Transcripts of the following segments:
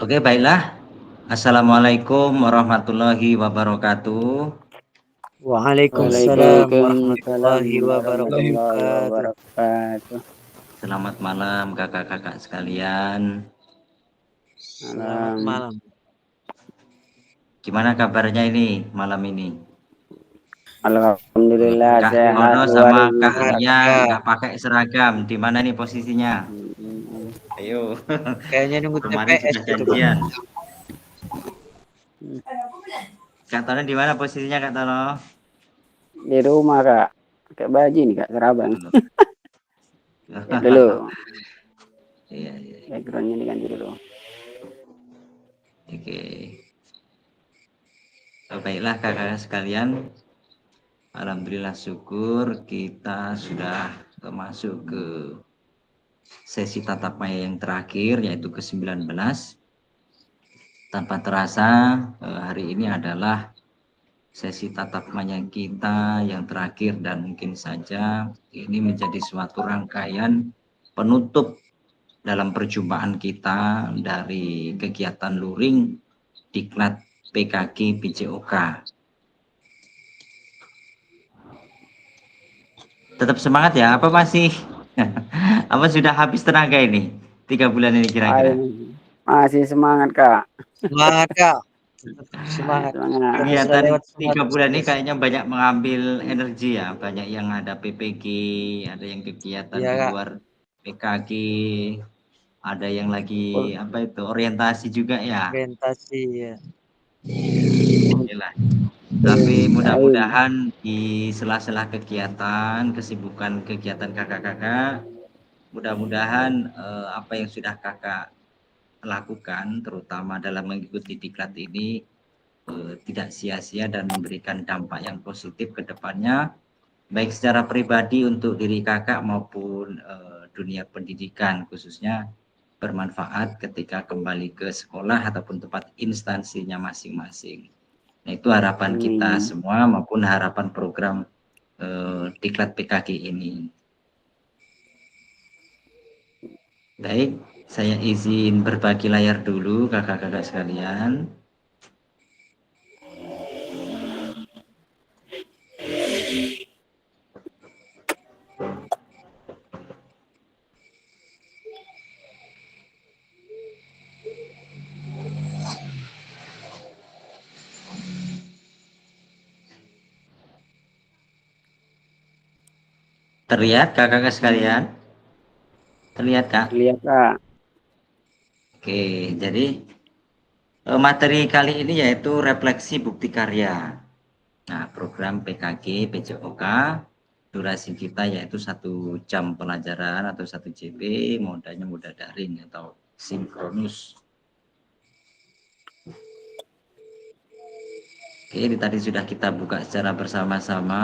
Oke, baiklah. Assalamualaikum warahmatullahi wabarakatuh. Waalaikumsalam Waalaikumsalam warahmatullahi warahmatullahi wabarakatuh. wabarakatuh. Selamat malam kakak-kakak sekalian. Selamat malam. Gimana kabarnya ini malam ini? Alhamdulillah Kak sehat Yuwono luar sama Kak biasa. Arya nggak pakai seragam. Di mana nih posisinya? Ayo. Kayaknya nunggu Kemarin TPS sudah itu, Kak. janjian. Kak Tono di mana posisinya Kak Tono? Di rumah Kak, pakai baju nih Kak serabang. Lihat dulu, Iya, iya. backgroundnya diganti dulu. Oke. Baiklah kakak sekalian. Alhamdulillah syukur kita sudah masuk ke sesi tatap maya yang terakhir yaitu ke-19. Tanpa terasa hari ini adalah sesi tatap maya kita yang terakhir dan mungkin saja ini menjadi suatu rangkaian penutup dalam perjumpaan kita dari kegiatan luring Diklat PKG PJOK. Tetap semangat ya, apa masih apa sudah habis tenaga ini 3 bulan ini kira-kira? Masih semangat Kak. Semangat, Kak. Tetap semangat. Semangat. Gak bisa Kegiatan lewat 3 bulan ini 100. kayaknya banyak mengambil energi ya, banyak yang ada PPG, ada yang kegiatan Iya, di Kak. luar PKG, ada yang lagi apa itu orientasi juga ya. Orientasi ya. Inilah. Tapi mudah-mudahan di sela-sela kegiatan, kesibukan kegiatan kakak-kakak, mudah-mudahan apa yang sudah kakak lakukan, terutama dalam mengikuti diklat ini, tidak sia-sia dan memberikan dampak yang positif ke depannya, baik secara pribadi untuk diri kakak maupun dunia pendidikan, khususnya bermanfaat ketika kembali ke sekolah ataupun tempat instansinya masing-masing. Nah, itu harapan kita semua maupun harapan program diklat PKG ini. Baik, saya izin berbagi layar dulu kakak-kakak sekalian. Terlihat kakak-kakak sekalian? Terlihat Kak? Lihat Kak. Oke, jadi materi kali ini yaitu refleksi bukti karya. Nah, program PKG PJOK, durasi kita yaitu 1 jam pelajaran atau 1 JP, modanya moda daring atau sinkronus. Oke, ini tadi sudah kita buka secara bersama-sama.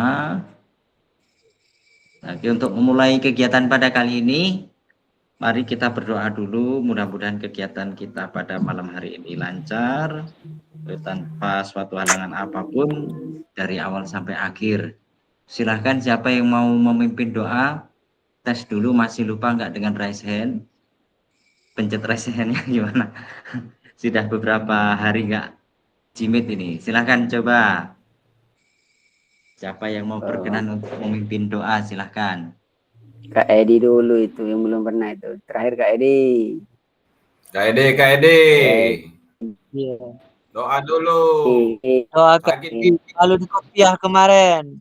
Oke, untuk memulai kegiatan pada kali ini, mari kita berdoa dulu, mudah-mudahan kegiatan kita pada malam hari ini lancar, tanpa suatu halangan apapun dari awal sampai akhir. Silahkan siapa yang mau memimpin doa, tes dulu masih lupa nggak dengan raise hand? Pencet raise hand-nya gimana? Sudah beberapa hari nggak jimit ini. Silahkan coba. Siapa yang mau berkenan untuk memimpin doa, silahkan. Kak Edi dulu itu yang belum pernah itu. Terakhir Kak Edi. Kak Edi. Iya. Doa dulu. Doa Kak Edi. Lalu di kopiah kemarin.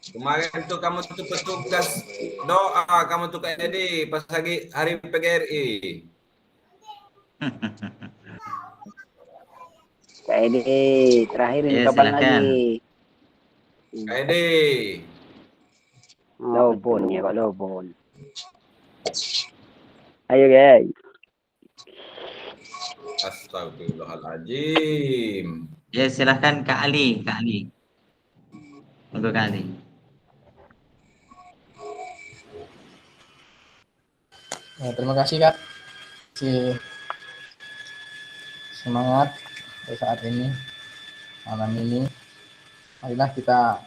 Kemarin tuh kamu tuh petugas doa kamu tuh Kak Edi pas lagi hari PGRI. Kak Edi, terakhir ini Ya, kapan silahkan. lagi? Kak Edi. Lobon ya Kak Lobon. Ayo guys. Astagfirullahaladzim. Ya, silahkan Kak Ali, Kak Ali. Untuk Kak Ali. Ya, terima kasih Kak. Semangat pada saat ini, malam ini. Marilah kita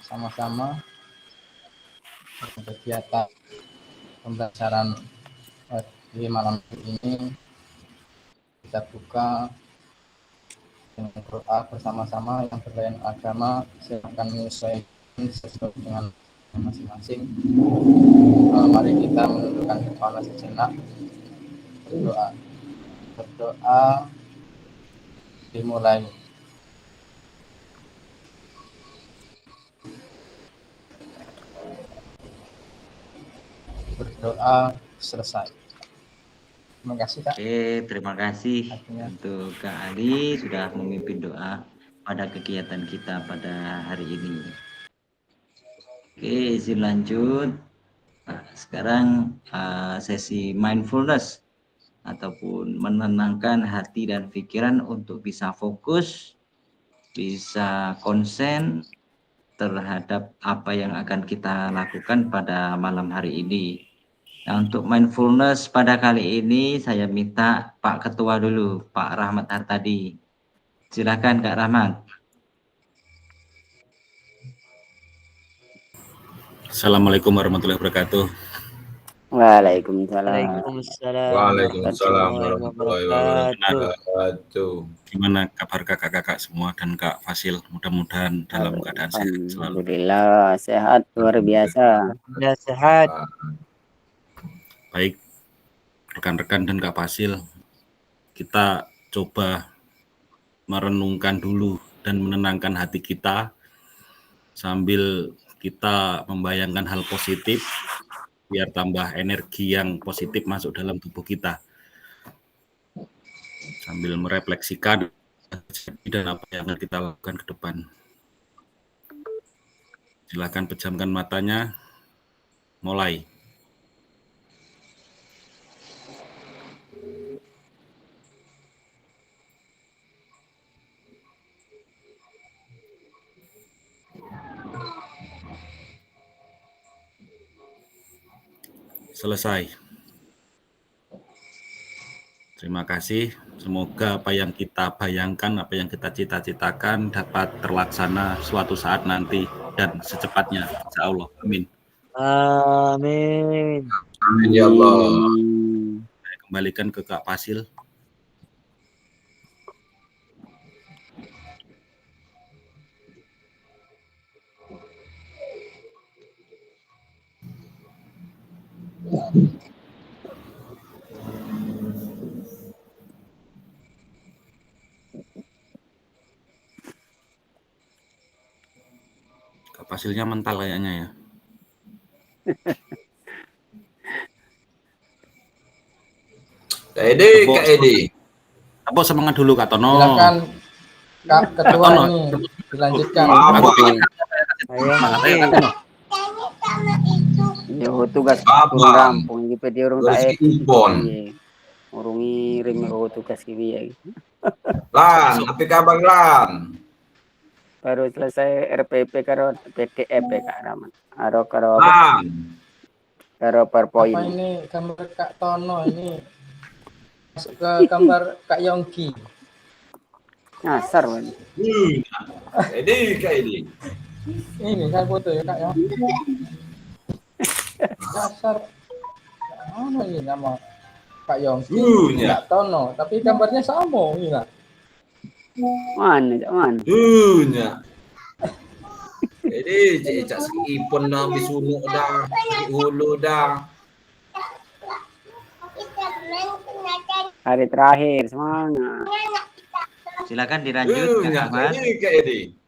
sama-sama kegiatan pembelajaran di malam ini kita buka dengan doa bersama-sama yang berlain agama. Silakan menyesuaikan sesuai dengan masing-masing. Mari kita menundukkan kepala sejenak, berdoa dimulai. Berdoa selesai. Terima kasih, Kak. Oke, terima kasih Artinya. untuk Kak Ali sudah memimpin doa pada kegiatan kita pada hari ini. Oke, izin lanjut. Nah, sekarang sesi mindfulness ataupun menenangkan hati dan pikiran untuk bisa fokus, bisa konsen terhadap apa yang akan kita lakukan pada malam hari ini. Nah, untuk mindfulness pada kali ini saya minta Pak Ketua dulu, Pak Rahmat Hartadi. Silakan Kak Rahmat. Assalamualaikum warahmatullahi wabarakatuh. Waalaikumsalam. Waalaikumsalam warahmatullahi wabarakatuh. Gimana kabar kakak-kakak semua dan Kak Fasil? Mudah-mudahan dalam keadaan sehat selalu. Alhamdulillah sehat luar biasa. Ya sehat. Baik, rekan-rekan dan Kak Fasil, kita coba merenungkan dulu dan menenangkan hati kita sambil kita membayangkan hal positif biar tambah energi yang positif masuk dalam tubuh kita. Sambil merefleksikan dan apa yang akan kita lakukan ke depan. Silakan pejamkan matanya. Mulai. Selesai. Terima kasih. Semoga apa yang kita bayangkan, apa yang kita cita-citakan dapat terlaksana suatu saat nanti dan secepatnya. Insya Allah. Amin. Amin. Amin ya Allah. Saya kembalikan ke Kak Fasil. Kak Fasilnya mental kayaknya ya. Kak Edi. Apa semangat dulu Kak Tono. Silakan Kak Ketua ini dilanjutkan. Yo tugas Apa? turun rampung iki peti urung tak Impon. urung ngirim tugas iki ya. Lan, apa kabar Lan? Baru selesai RPP karo PDF Kak Rahmat. Karo Lan. Apa PowerPoint. ini gambar Kak Tono ini masuk ke gambar Kak Yongki. Nyasar man. Kak Edi. Ini kan foto ya Kak ya. Dasar. Mana ini nama Kak Yongki? Ya. Kak Tono, tapi gambarnya sama ini lah. Mana? Ya. Jadi cek ipon dah bisunuk dah, hulu dah. Hari terakhir semangat. Silakan dilanjut Kak Rahmat. Kak Edi.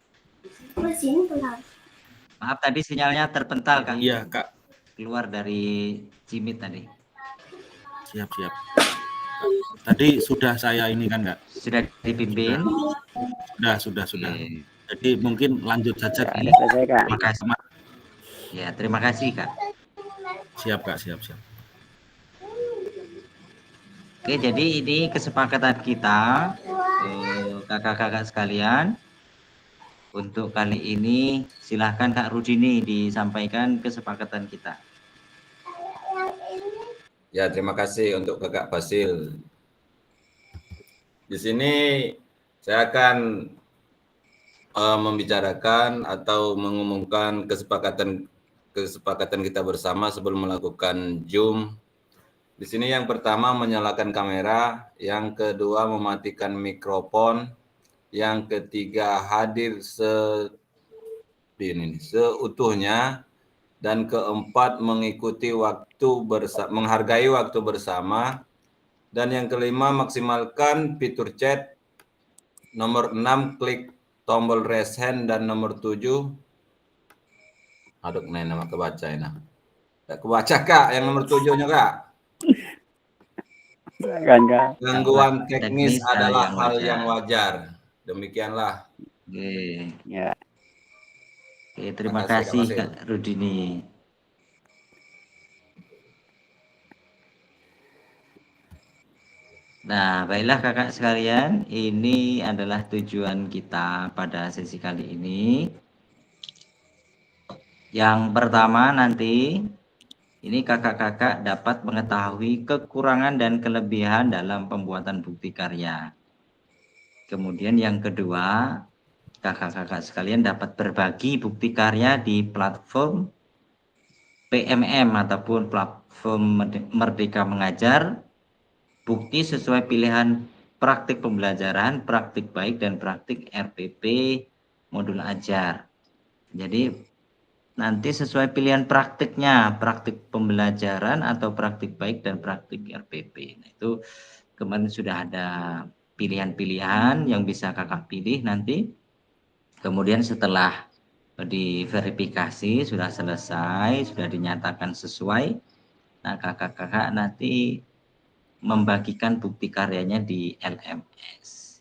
Maaf tadi sinyalnya terpental Kang. Iya Kak. Keluar dari Cimit tadi. Siap. Tadi sudah saya ini kan Kak. Sudah dipimpin. Sudah. Oke. Jadi mungkin lanjut saja. Ya, selesai Kak. Terima kasih. Ya, terima kasih Kak. Siap Kak. Oke, jadi ini kesepakatan kita kakak-kakak sekalian. Untuk kali ini silahkan Kak Rudini disampaikan kesepakatan kita. Ya, terima kasih untuk Kakak Fasil. Di sini saya akan membicarakan atau mengumumkan kesepakatan kita bersama sebelum melakukan Zoom Di sini yang pertama menyalakan kamera, yang kedua mematikan mikrofon, yang ketiga hadir seutuhnya, dan keempat mengikuti menghargai waktu bersama, dan yang kelima maksimalkan fitur chat. Nomor 6 klik tombol raise hand, dan nomor 7 nama kebaca ini. Tidak kebaca Kak, yang nomor 7-nya Kak. Kan Kak. Gangguan teknis Teknis adalah yang hal wajar. yang wajar. Demikianlah. Oke. Ya. Oke, terima Makasih, Kak kasih Masil. Kak Rudini. Nah, baiklah kakak sekalian, ini adalah tujuan kita pada sesi kali ini. Yang pertama nanti, ini kakak-kakak dapat mengetahui kekurangan dan kelebihan dalam pembuatan bukti karya. Kemudian yang kedua, kakak-kakak sekalian dapat berbagi bukti karya di platform PMM ataupun platform Merdeka Mengajar, bukti sesuai pilihan praktik pembelajaran, praktik baik, dan praktik RPP modul ajar. Jadi nanti sesuai pilihan praktiknya, praktik pembelajaran atau praktik baik dan praktik RPP. Nah, itu kemarin sudah ada pilihan-pilihan yang bisa kakak pilih nanti. Kemudian setelah diverifikasi sudah selesai, sudah dinyatakan sesuai, nah kakak-kakak nanti membagikan bukti karyanya di LMS.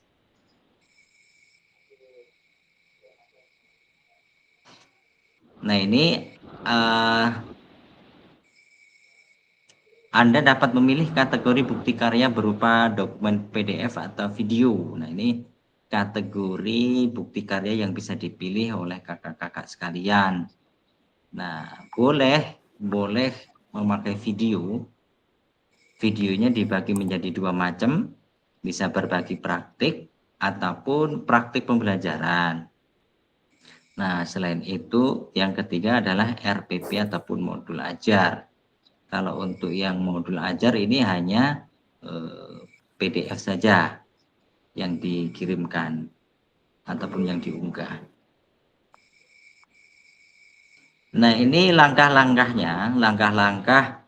Nah ini Anda dapat memilih kategori bukti karya berupa dokumen PDF atau video. Nah ini kategori bukti karya yang bisa dipilih oleh kakak-kakak sekalian. Nah boleh memakai video. Videonya dibagi menjadi dua macam, bisa berbagi praktik ataupun praktik pembelajaran. Nah, selain itu, yang ketiga adalah RPP ataupun modul ajar. Kalau untuk yang modul ajar ini hanya PDF saja yang dikirimkan ataupun yang diunggah. Nah, ini langkah-langkahnya, langkah-langkah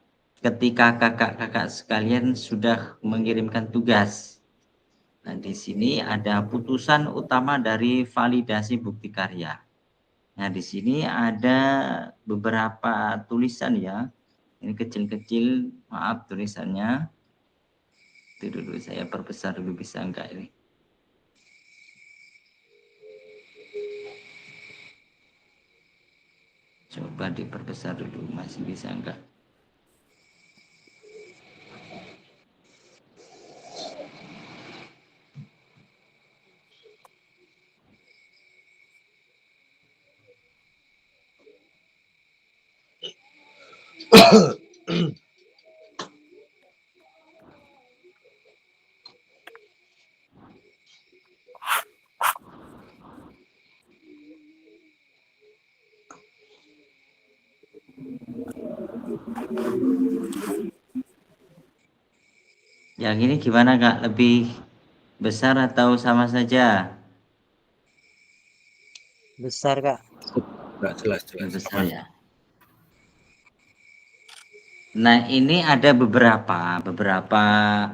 ketika kakak-kakak sekalian sudah mengirimkan tugas. Nah, di sini ada putusan utama dari validasi bukti karya. Nah, di sini ada beberapa tulisan ya. Ini kecil-kecil, maaf tulisannya. Itu dulu saya perbesar dulu, bisa enggak ini? Coba diperbesar dulu, masih bisa enggak? Yang ini gimana Kak? Lebih besar atau sama saja? Besar Kak. Nggak jelas. Besar ya. Nah, ini ada beberapa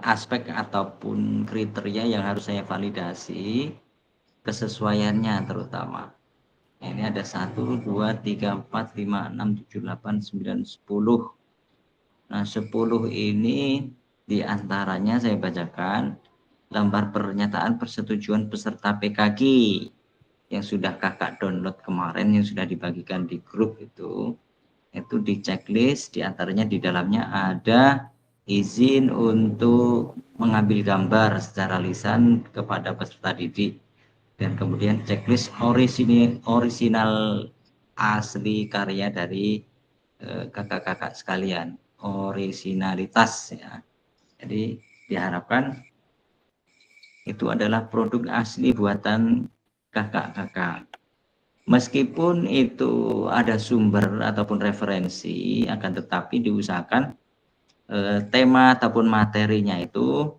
aspek ataupun kriteria yang harus saya validasi kesesuaiannya terutama. Ini ada 1, 2, 3, 4, 5, 6, 7, 8, 9, 10. Nah, 10 ini diantaranya saya bacakan lembar pernyataan persetujuan peserta PKG yang sudah kakak download kemarin, yang sudah dibagikan di grup itu di checklist, diantaranya di dalamnya ada izin untuk mengambil gambar secara lisan kepada peserta didik, dan kemudian checklist orisinal asli karya dari kakak-kakak sekalian, orisinalitas ya. Jadi diharapkan itu adalah produk asli buatan kakak-kakak. Meskipun itu ada sumber ataupun referensi, akan tetapi diusahakan tema ataupun materinya itu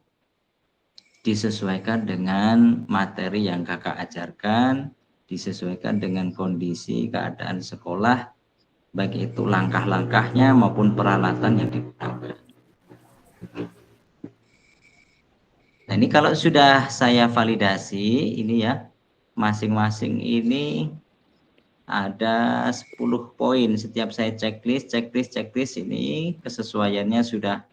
disesuaikan dengan materi yang kakak ajarkan, disesuaikan dengan kondisi keadaan sekolah, baik itu langkah-langkahnya maupun peralatan yang digunakan. Nah, ini kalau sudah saya validasi, ini ya, masing-masing ini ada 10 poin. Setiap saya checklist ini kesesuaiannya sudah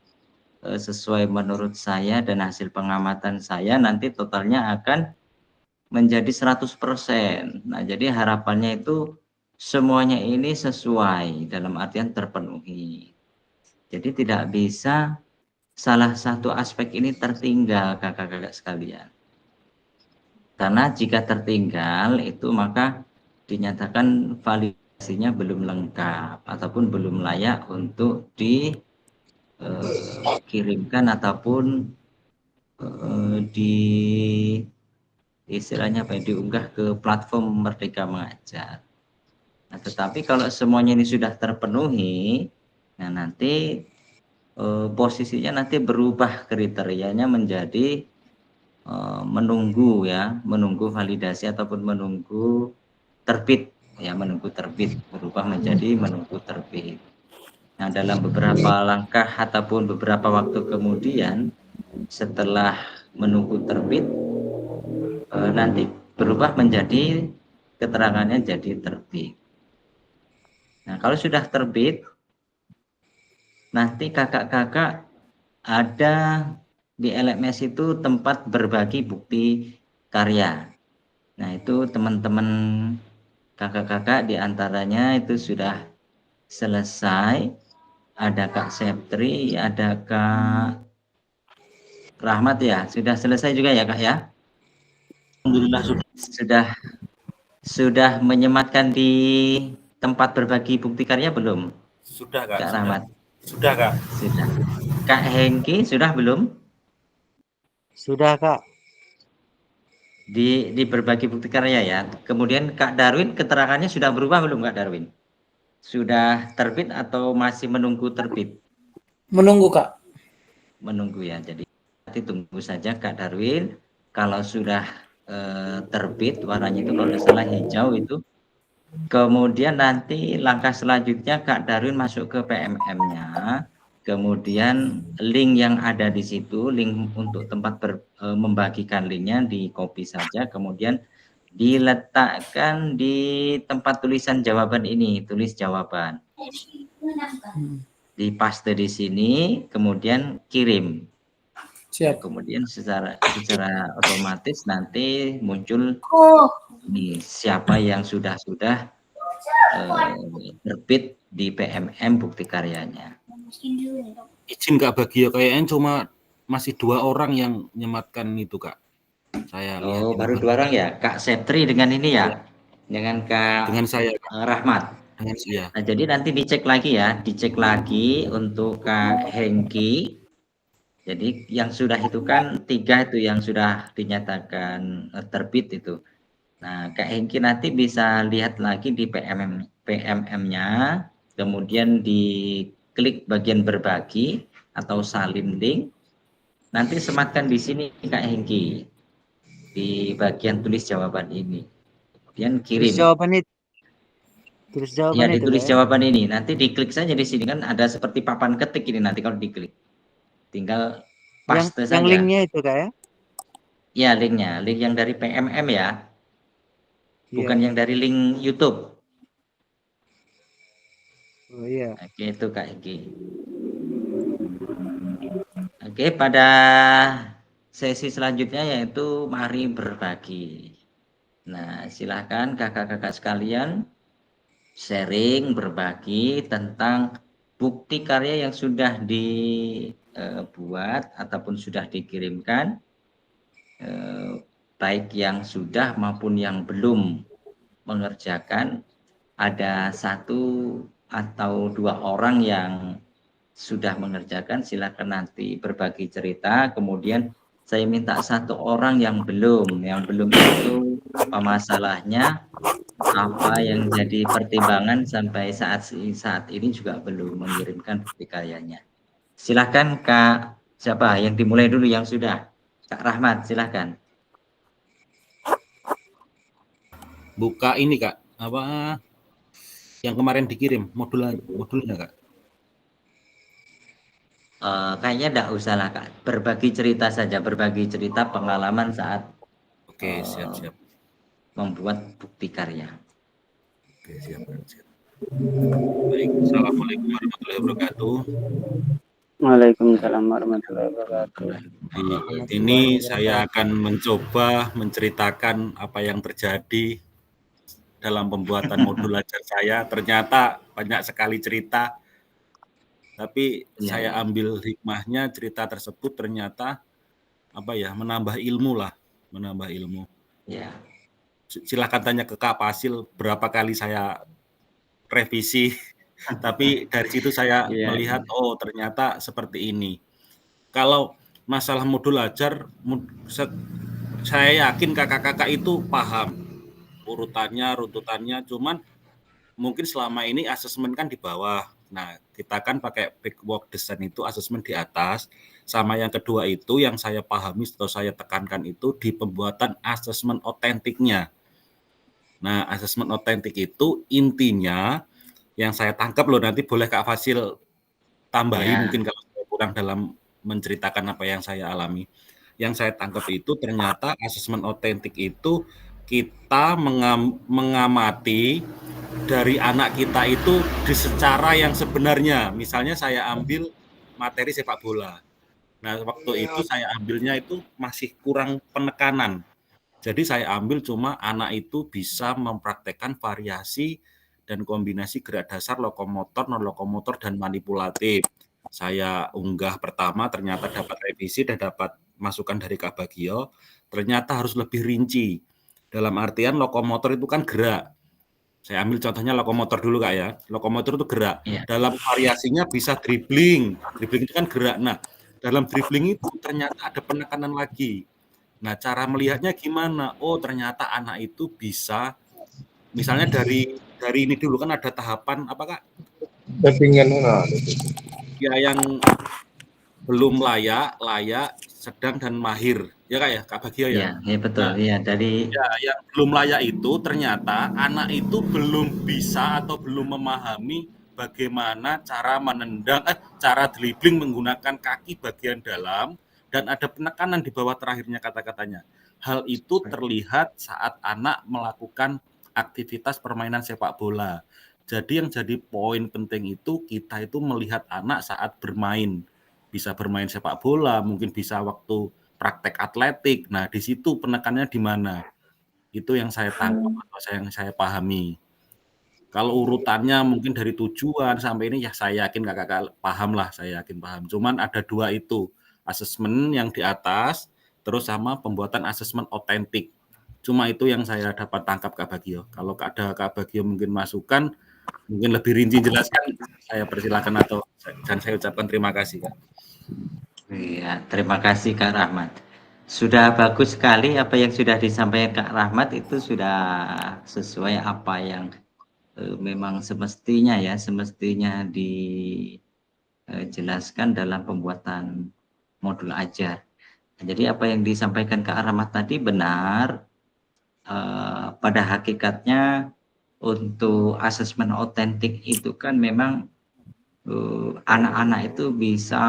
sesuai menurut saya dan hasil pengamatan saya, nanti totalnya akan menjadi 100%. Nah, jadi harapannya itu semuanya ini sesuai, dalam artian terpenuhi. Jadi tidak bisa salah satu aspek ini tertinggal, kakak-kakak sekalian. Karena jika tertinggal itu maka dinyatakan validasinya belum lengkap ataupun belum layak untuk dikirimkan ataupun istilahnya apa, diunggah ke platform Merdeka Mengajar. Nah, tetapi kalau semuanya ini sudah terpenuhi, nah nanti posisinya nanti berubah kriterianya menjadi menunggu validasi ataupun menunggu terbit ya, menunggu terbit, berubah menjadi menunggu terbit. Nah, dalam beberapa langkah ataupun beberapa waktu kemudian setelah menunggu terbit nanti berubah menjadi keterangannya jadi terbit. Nah, kalau sudah terbit nanti kakak-kakak ada di LMS itu tempat berbagi bukti karya. Nah, itu teman-teman kakak-kakak diantaranya itu sudah selesai. Ada Kak Septri, ada Kak Rahmat ya, sudah selesai juga ya Kak ya? Alhamdulillah sudah menyematkan di tempat berbagi bukti karya belum? Sudah Kak. Kak Rahmat. Sudah Kak. Sudah. Kak Hengki sudah belum? Sudah Kak. Di berbagi bukti karya ya. Kemudian Kak Darwin keterangannya sudah berubah belum Kak Darwin? Sudah terbit atau masih menunggu terbit? Menunggu Kak. Menunggu ya. Jadi nanti tunggu saja Kak Darwin. Kalau sudah terbit warnanya itu kalau tidak salah hijau itu, kemudian nanti langkah selanjutnya Kak Darwin masuk ke PMM-nya. Kemudian link yang ada di situ, link untuk tempat membagikan linknya di copy saja, kemudian diletakkan di tempat tulisan jawaban ini, tulis jawaban. Dipaste di sini, kemudian kirim. Siap. Kemudian secara otomatis nanti muncul nih, siapa yang sudah terbit di PMM bukti karyanya. Izin Kak Bagio, kayaknya cuma masih 2 orang yang nyematkan itu Kak. Saya lihat. Baru 2 orang ya, Kak Septri dengan ini ya, dengan Kak dengan saya Rahmat. Dengan saya. Nah, jadi nanti dicek lagi untuk Kak Hengki. Jadi yang sudah itu kan 3 itu yang sudah dinyatakan terbit itu. Nah, Kak Hengki nanti bisa lihat lagi di PMM-nya, kemudian diklik bagian berbagi atau salin link. Nanti sematkan di sini Kak Hengki di bagian tulis jawaban ini. Kemudian kirim. Tulis jawaban itu. Tulis jawaban ya, itu. Ditulis jawaban ini. Nanti diklik saja di sini kan ada seperti papan ketik ini nanti kalau diklik. Tinggal paste saja. Yang linknya itu Kak ya? Ya, linknya, link yang dari PMM ya. Bukan yang dari link YouTube. Oh iya. Oke, itu Kak Hengki. Oke, pada sesi selanjutnya yaitu mari berbagi. Nah, silakan kakak-kakak sekalian sharing, berbagi tentang bukti karya yang sudah dibuat ataupun sudah dikirimkan, baik yang sudah maupun yang belum mengerjakan. Ada 1 atau 2 orang yang sudah mengerjakan, silakan nanti berbagi cerita. Kemudian saya minta 1 orang yang belum itu apa masalahnya, apa yang jadi pertimbangan sampai saat ini juga belum mengirimkan bukti karyanya. Silahkan Kak, siapa yang dimulai dulu yang sudah? Kak Rahmat, silahkan. Buka ini Kak, apa yang kemarin dikirim modulnya Kak? Kayaknya enggak usah lah Kak, berbagi cerita saja, berbagi cerita pengalaman saat Oke, siap. membuat bukti karya. Oke, siap. Baik, Assalamualaikum warahmatullahi wabarakatuh. Waalaikumsalam warahmatullahi wabarakatuh. Ini saya akan mencoba menceritakan apa yang terjadi dalam pembuatan modul ajar saya. Ternyata banyak sekali cerita, tapi saya ambil hikmahnya cerita tersebut ternyata menambah ilmu. Ya. Silakan tanya ke Kak Pasil berapa kali saya revisi, tapi dari situ saya melihat ternyata seperti ini. Kalau masalah modul ajar, saya yakin kakak-kakak itu paham urutannya, runtutannya, cuman mungkin selama ini asesmen kan di bawah. Nah, kita kan pakai backward design itu asesmen di atas. Sama yang kedua itu yang saya pahami atau saya tekankan itu di pembuatan asesmen otentiknya. Nah, asesmen otentik itu intinya yang saya tangkap loh, nanti boleh Kak Fasil tambahi mungkin kalau saya kurang dalam menceritakan apa yang saya alami. Yang saya tangkap itu ternyata asesmen otentik itu kita mengamati dari anak kita itu di secara yang sebenarnya. Misalnya saya ambil materi sepak bola. Nah, waktu itu saya ambilnya itu masih kurang penekanan. Jadi saya ambil cuma anak itu bisa mempraktekkan variasi dan kombinasi gerak dasar, lokomotor, non-lokomotor, dan manipulatif. Saya unggah pertama, ternyata dapat revisi dan dapat masukan dari Kak Bagio, ternyata harus lebih rinci. Dalam artian lokomotor itu kan gerak. Saya ambil contohnya lokomotor dulu Kak ya. Lokomotor itu gerak. Dalam variasinya bisa dribbling. Dribbling itu kan gerak. Nah, dalam dribbling itu ternyata ada penekanan lagi. Nah, cara melihatnya gimana? Oh, ternyata anak itu bisa, misalnya dari ini dulu kan ada tahapan apa Kak? Ya, yang belum layak, sedang dan mahir. Ya Kak ya, Kak Bagio ya? Iya, betul. Iya, dari yang belum layak itu ternyata anak itu belum bisa atau belum memahami bagaimana cara menendang, cara dribbling menggunakan kaki bagian dalam dan ada penekanan di bawah terakhirnya kata-katanya. Hal itu terlihat saat anak melakukan aktivitas permainan sepak bola. Jadi yang jadi poin penting itu kita itu melihat anak saat bermain. Bisa bermain sepak bola, mungkin bisa waktu praktek atletik. Nah, di situ penekanannya di mana? Itu yang saya tangkap atau yang saya pahami. Kalau urutannya mungkin dari tujuan sampai ini ya saya yakin kakak paham lah, saya yakin paham. Cuman ada dua itu, asesmen yang di atas, terus sama pembuatan asesmen otentik. Cuma itu yang saya dapat tangkap Kak Bagio. Kalau ada Kak Bagio mungkin masukan, mungkin lebih rinci jelaskan, saya persilakan dan saya ucapkan terima kasih Kak. Iya, terima kasih Kak Rahmat. Sudah bagus sekali apa yang sudah disampaikan Kak Rahmat, itu sudah sesuai apa yang memang semestinya dijelaskan dalam pembuatan modul ajar. Jadi apa yang disampaikan Kak Rahmat tadi benar. Pada hakikatnya untuk asesmen otentik itu kan memang anak-anak itu bisa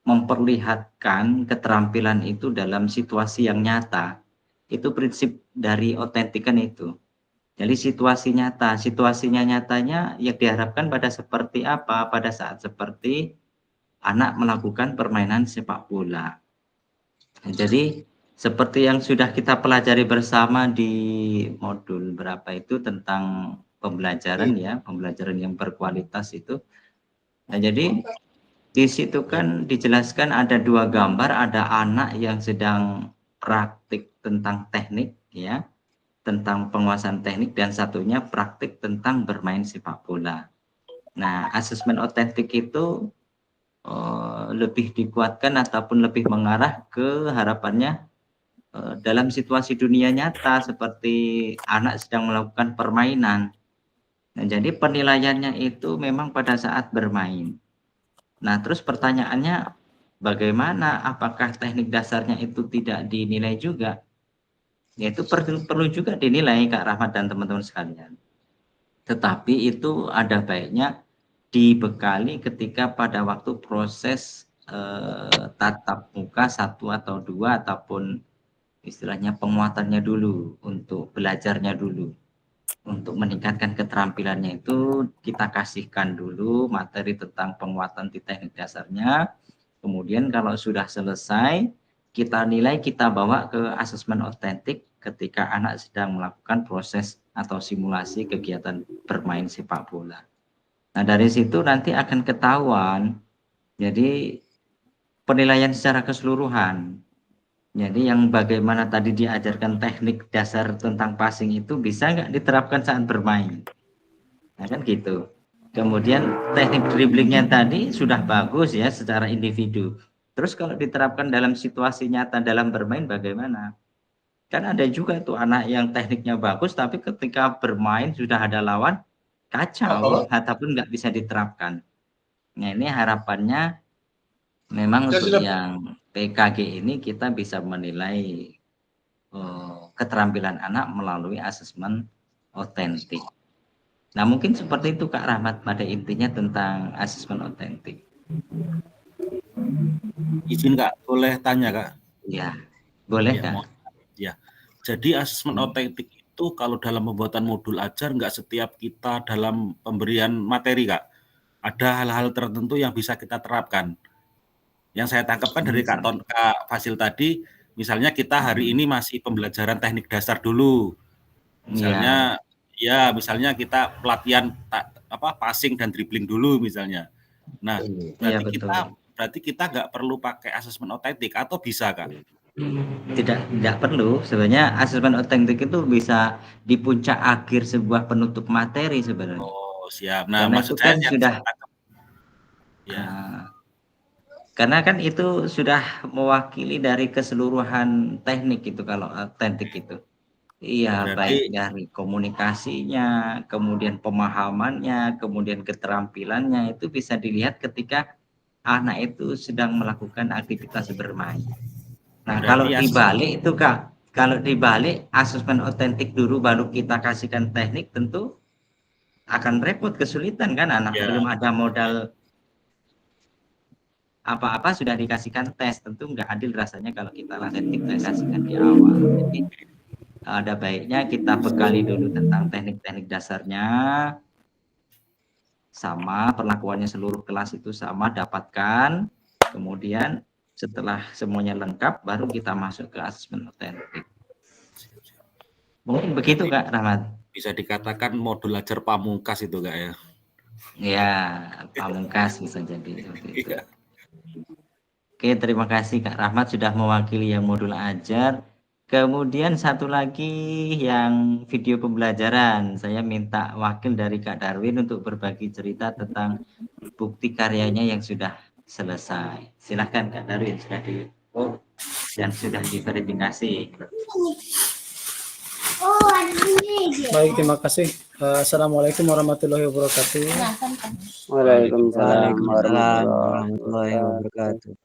memperlihatkan keterampilan itu dalam situasi yang nyata. Itu prinsip dari otentikan itu. Jadi situasinya nyatanya yang diharapkan pada seperti apa? Pada saat seperti anak melakukan permainan sepak bola. Jadi seperti yang sudah kita pelajari bersama di modul berapa itu tentang pembelajaran yang berkualitas itu. Nah, jadi di situ kan dijelaskan ada dua gambar, ada anak yang sedang praktik tentang teknik tentang penguasaan teknik, dan satunya praktik tentang bermain sepak bola. Nah, asesmen otentik itu lebih dikuatkan ataupun lebih mengarah ke harapannya dalam situasi dunia nyata seperti anak sedang melakukan permainan. Nah, jadi penilaiannya itu memang pada saat bermain. Nah, terus pertanyaannya bagaimana? Apakah teknik dasarnya itu tidak dinilai juga? Yaitu perlu juga dinilai Kak Rahmat dan teman-teman sekalian. Tetapi itu ada baiknya dibekali ketika pada waktu proses tatap muka 1 atau 2 ataupun istilahnya penguatannya dulu, untuk belajarnya dulu. Untuk meningkatkan keterampilannya itu kita kasihkan dulu materi tentang penguatan di teknik dasarnya. Kemudian kalau sudah selesai, kita nilai, kita bawa ke asesmen otentik ketika anak sedang melakukan proses atau simulasi kegiatan bermain sepak bola. Nah, dari situ nanti akan ketahuan, jadi penilaian secara keseluruhan. Jadi yang bagaimana tadi diajarkan teknik dasar tentang passing itu bisa nggak diterapkan saat bermain. Nah, kan gitu. Kemudian teknik dribblingnya tadi sudah bagus ya secara individu. Terus kalau diterapkan dalam situasi nyata dalam bermain bagaimana? Kan ada juga tuh anak yang tekniknya bagus tapi ketika bermain sudah ada lawan kacau ataupun nggak bisa diterapkan. Nah, ini harapannya memang untuk yang PKG ini kita bisa menilai keterampilan anak melalui asesmen otentik. Nah, mungkin seperti itu Kak Rahmat pada intinya tentang asesmen otentik. Izin Kak, boleh tanya Kak? Ya, boleh Ya, Kak. Ya, jadi asesmen otentik itu kalau dalam pembuatan modul ajar nggak setiap kita dalam pemberian materi Kak. Ada hal-hal tertentu yang bisa kita terapkan. Yang saya tangkapkan dari Kak Fasil tadi, misalnya kita hari ini masih pembelajaran teknik dasar dulu. Misalnya misalnya kita pelatihan passing dan dribbling dulu misalnya. Nah, berarti kita nggak perlu pakai asesmen otentik atau bisa Kak? Tidak perlu. Sebenarnya asesmen otentik itu bisa di puncak akhir sebuah penutup materi sebenarnya. Oh, siap. Nah, karena maksud itu kan saya sudah ya. Karena kan itu sudah mewakili dari keseluruhan teknik itu kalau otentik itu. Iya, baik dari komunikasinya, kemudian pemahamannya, kemudian keterampilannya itu bisa dilihat ketika anak itu sedang melakukan aktivitas bermain. Nah, kalau dibalik itu Kak, kalau dibalik asesmen otentik dulu baru kita kasihkan teknik, tentu akan repot, kesulitan kan anak belum ada modal apa-apa sudah dikasihkan tes, tentu nggak adil rasanya kalau kita langsung kita kasihkan di awal. Jadi ada baiknya kita bekali dulu tentang teknik-teknik dasarnya, sama perlakuannya seluruh kelas itu sama dapatkan, kemudian setelah semuanya lengkap baru kita masuk ke asesmen otentik. Mungkin begitu Kak Rahmat. Bisa dikatakan modul ajar pamungkas itu Kak ya? Ya, pamungkas bisa jadi seperti itu. Oke, terima kasih Kak Rahmat sudah mewakili yang modul ajar. Kemudian satu lagi yang video pembelajaran. Saya minta wakil dari Kak Darwin untuk berbagi cerita tentang bukti karyanya yang sudah selesai. Silahkan Kak Darwin, sudah dan sudah diverifikasi. Baik, terima kasih. Assalamualaikum warahmatullahi wabarakatuh. Waalaikumsalam warahmatullahi wabarakatuh.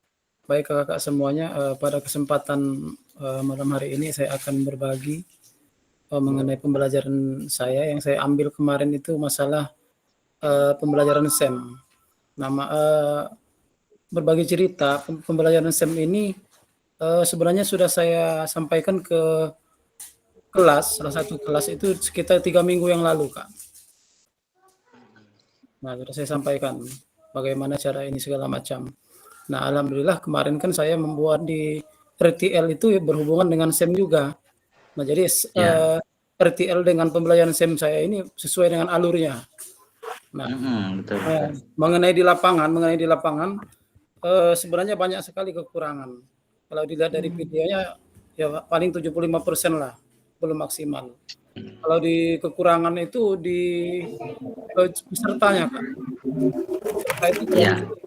Baik kakak semuanya, pada kesempatan malam hari ini saya akan berbagi mengenai pembelajaran saya yang saya ambil kemarin itu masalah pembelajaran SEM. Berbagi cerita pembelajaran SEM ini sebenarnya sudah saya sampaikan ke kelas, salah satu kelas itu sekitar 3 minggu yang lalu Kak. Nah, sudah saya sampaikan bagaimana cara ini segala macam. Nah, alhamdulillah kemarin kan saya membuat di RTL itu berhubungan dengan SEM juga. Nah, jadi RTL dengan pembelajaran SEM saya ini sesuai dengan alurnya. Nah, betul. Mengenai di lapangan sebenarnya banyak sekali kekurangan. Kalau dilihat dari videonya ya paling 75% lah, belum maksimal. Kalau di kekurangan itu di pesertanya Kak.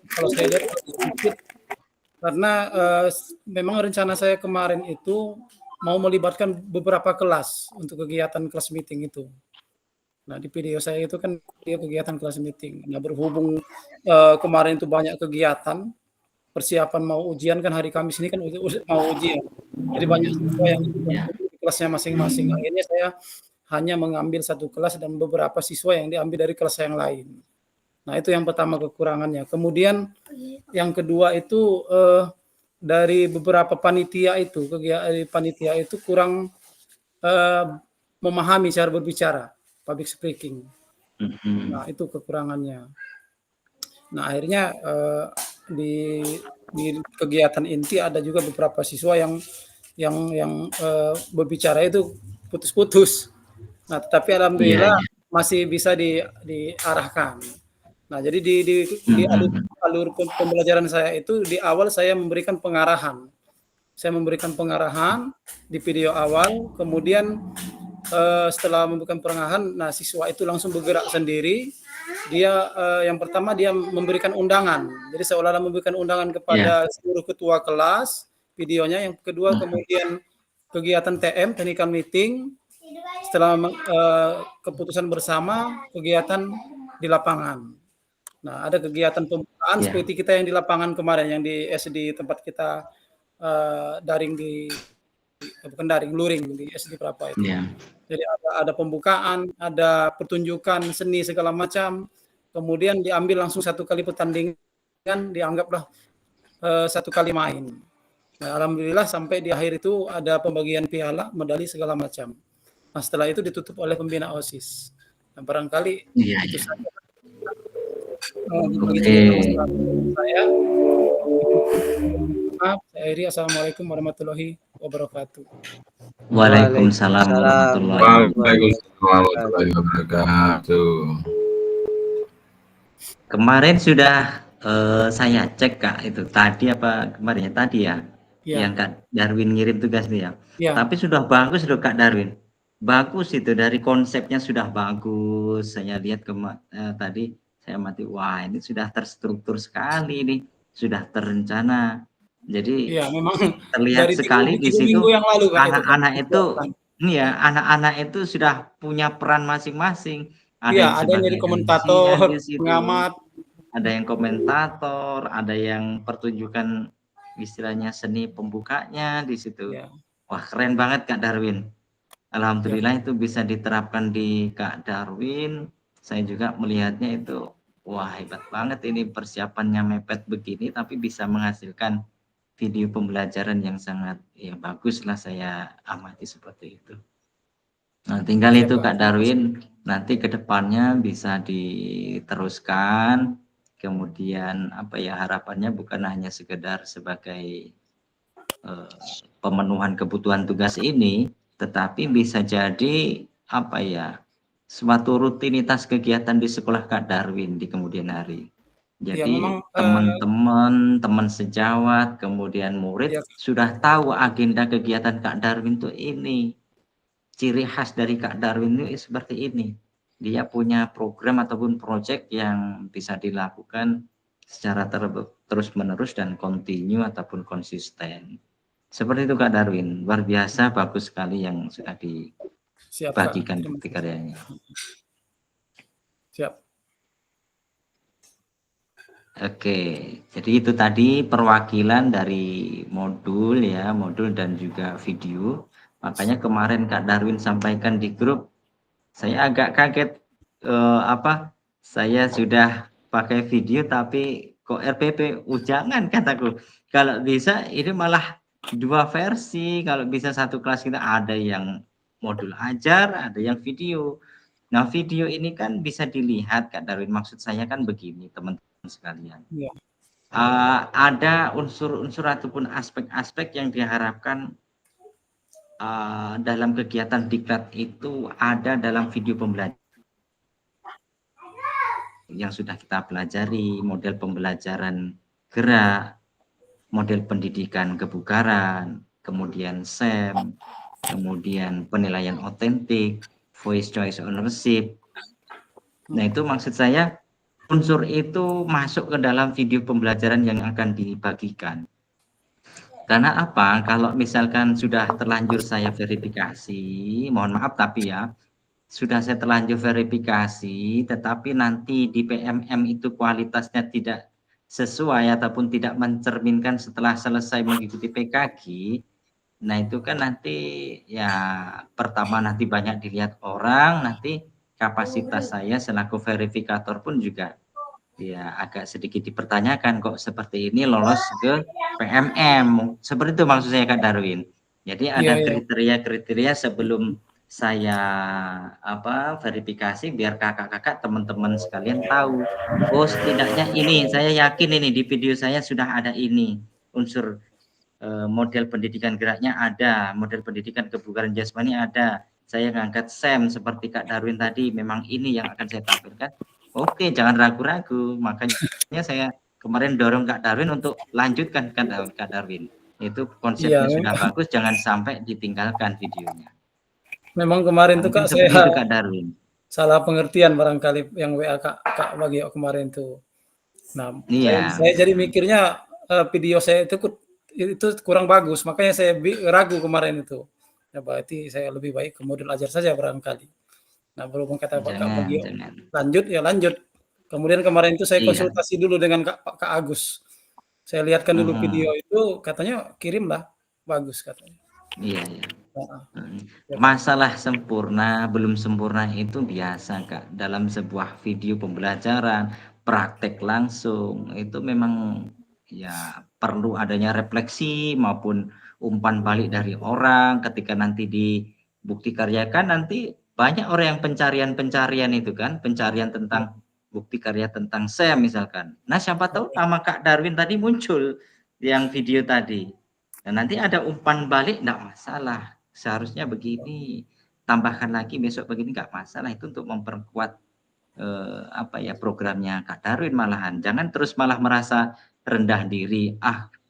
Kalau saya lihat sedikit karena memang rencana saya kemarin itu mau melibatkan beberapa kelas untuk kegiatan kelas meeting itu. Nah, di video saya itu kan dia kegiatan kelas meeting. Nah, berhubung kemarin itu banyak kegiatan, persiapan mau ujian kan hari Kamis ini kan mau ujian. Jadi banyak siswa yang di kelasnya masing-masing. Akhirnya saya hanya mengambil satu kelas dan beberapa siswa yang diambil dari kelas yang lain. Nah, itu yang pertama kekurangannya. Kemudian yang kedua itu dari beberapa panitia itu, kegiatan panitia itu kurang memahami cara berbicara, public speaking. Nah, itu kekurangannya. Nah, akhirnya di kegiatan inti ada juga beberapa siswa yang berbicara itu putus-putus. Nah, tetapi alhamdulillah masih bisa diarahkan. Nah, jadi di alur pembelajaran saya itu di awal saya memberikan pengarahan. Saya memberikan pengarahan di video awal, kemudian setelah memberikan pengarahan, nah siswa itu langsung bergerak sendiri. Dia yang pertama dia memberikan undangan. Jadi seolah-olah memberikan undangan kepada seluruh ketua kelas videonya. Yang kedua kemudian kegiatan TM, technical meeting. Setelah keputusan bersama, kegiatan di lapangan. Nah, ada kegiatan pembukaan seperti kita yang di lapangan kemarin, yang di SD tempat kita daring bukan daring, luring di SD berapa itu. Jadi ada pembukaan, ada pertunjukan seni segala macam, kemudian diambil langsung satu kali pertandingan, dianggaplah satu kali main. Nah, alhamdulillah sampai di akhir itu ada pembagian piala, medali segala macam. Nah, setelah itu ditutup oleh pembina OSIS. Nah, barangkali itu saja. Saya maaf, saya Eri. Assalamualaikum warahmatullahi wabarakatuh. Waalaikumsalam warahmatullahi wabarakatuh. Kemarin sudah saya cek Kak, itu tadi apa kemarin ya? Tadi ya, yang Kak Darwin ngirim tugas itu ya. Tapi sudah bagus loh Kak Darwin. Bagus itu, dari konsepnya sudah bagus. Saya lihat tadi saya amati, wah ini sudah terstruktur sekali nih, sudah terencana. Jadi memang terlihat sekali di situ anak-anak itu, anak-anak itu sudah punya peran masing-masing. Ada yang jadi komentator, pengamat, ada yang komentator, ada yang pertunjukan istilahnya seni pembukanya di situ. Wah keren banget Kak Darwin. Alhamdulillah itu bisa diterapkan di Kak Darwin. Saya juga melihatnya itu, wah hebat banget ini, persiapannya mepet begini tapi bisa menghasilkan video pembelajaran yang sangat bagus lah, saya amati seperti itu. Nah tinggal itu Kak Darwin, nanti ke depannya bisa diteruskan, kemudian harapannya bukan hanya sekedar sebagai pemenuhan kebutuhan tugas ini, tetapi bisa jadi suatu rutinitas kegiatan di sekolah Kak Darwin di kemudian hari. Jadi teman-teman, teman sejawat, kemudian murid sudah tahu agenda kegiatan Kak Darwin itu ini. Ciri khas dari Kak Darwin itu seperti ini. Dia punya program ataupun proyek yang bisa dilakukan secara terus-menerus dan kontinu ataupun konsisten. Seperti itu Kak Darwin, luar biasa, bagus sekali yang sudah dibagikan bukti karyanya. Siap. Oke, jadi itu tadi perwakilan dari modul dan juga video. Makanya kemarin Kak Darwin sampaikan di grup, saya agak kaget saya sudah pakai video tapi kok RPP, jangan kataku. Kalau bisa ini malah 2 versi, kalau bisa satu kelas kita ada yang modul ajar, ada yang video. Nah video ini kan bisa dilihat Kak Darwin, maksud saya kan begini teman-teman sekalian. Ada unsur-unsur ataupun aspek-aspek yang diharapkan dalam kegiatan diklat itu ada dalam video pembelajaran yang sudah kita pelajari, model pembelajaran gerak, model pendidikan kebugaran, kemudian SEM, kemudian penilaian otentik, voice choice ownership. Nah itu maksud saya unsur itu masuk ke dalam video pembelajaran yang akan dibagikan. Karena apa? Kalau misalkan sudah terlanjur saya verifikasi, mohon maaf tapi ya, sudah saya terlanjur verifikasi, tetapi nanti di PMM itu kualitasnya tidak sesuai ataupun tidak mencerminkan setelah selesai mengikuti PKG, nah itu kan nanti ya pertama nanti banyak dilihat orang, nanti kapasitas saya selaku verifikator pun juga ya agak sedikit dipertanyakan, kok seperti ini lolos ke PMM. Seperti itu maksud saya Kak Darwin. Jadi ada kriteria-kriteria sebelum saya verifikasi biar kakak-kakak teman-teman sekalian tahu. Oh, setidaknya ini saya yakin ini di video saya sudah ada ini unsur model pendidikan geraknya ada, model pendidikan kebugaran jasmani ada. Saya ngangkat SEM seperti Kak Darwin tadi, memang ini yang akan saya tampilkan. Oke, jangan ragu-ragu. Makanya saya kemarin dorong Kak Darwin untuk lanjutkan Kak Darwin. Itu konsepnya sudah bagus, jangan sampai ditinggalkan videonya. Memang kemarin tuh Kak saya itu, Kak Darwin. Salah pengertian barangkali yang WA Kak Bagio kemarin tuh. Nah, saya jadi mikirnya video saya itu kurang bagus, makanya saya ragu kemarin itu. Ya berarti saya lebih baik ke modul ajar saja barangkali. Nah, berhubung kata Kak Bagio lanjut. Kemudian kemarin itu saya konsultasi dulu dengan Kak Agus. Saya lihatkan dulu video itu, katanya kirimlah, bagus katanya. Iya. Masalah sempurna belum sempurna itu biasa Kak. Dalam sebuah video pembelajaran, praktek langsung itu memang ya perlu adanya refleksi maupun umpan balik dari orang. Ketika nanti dibukti karyakan, nanti banyak orang yang pencarian itu kan, pencarian tentang bukti karya tentang SEM misalkan. Nah, siapa tahu nama Kak Darwin tadi muncul yang video tadi. Dan nanti ada umpan balik, enggak masalah. Seharusnya begini, tambahkan lagi besok begini, enggak masalah. Itu untuk memperkuat programnya Kak Darwin malahan. Jangan terus malah merasa rendah diri.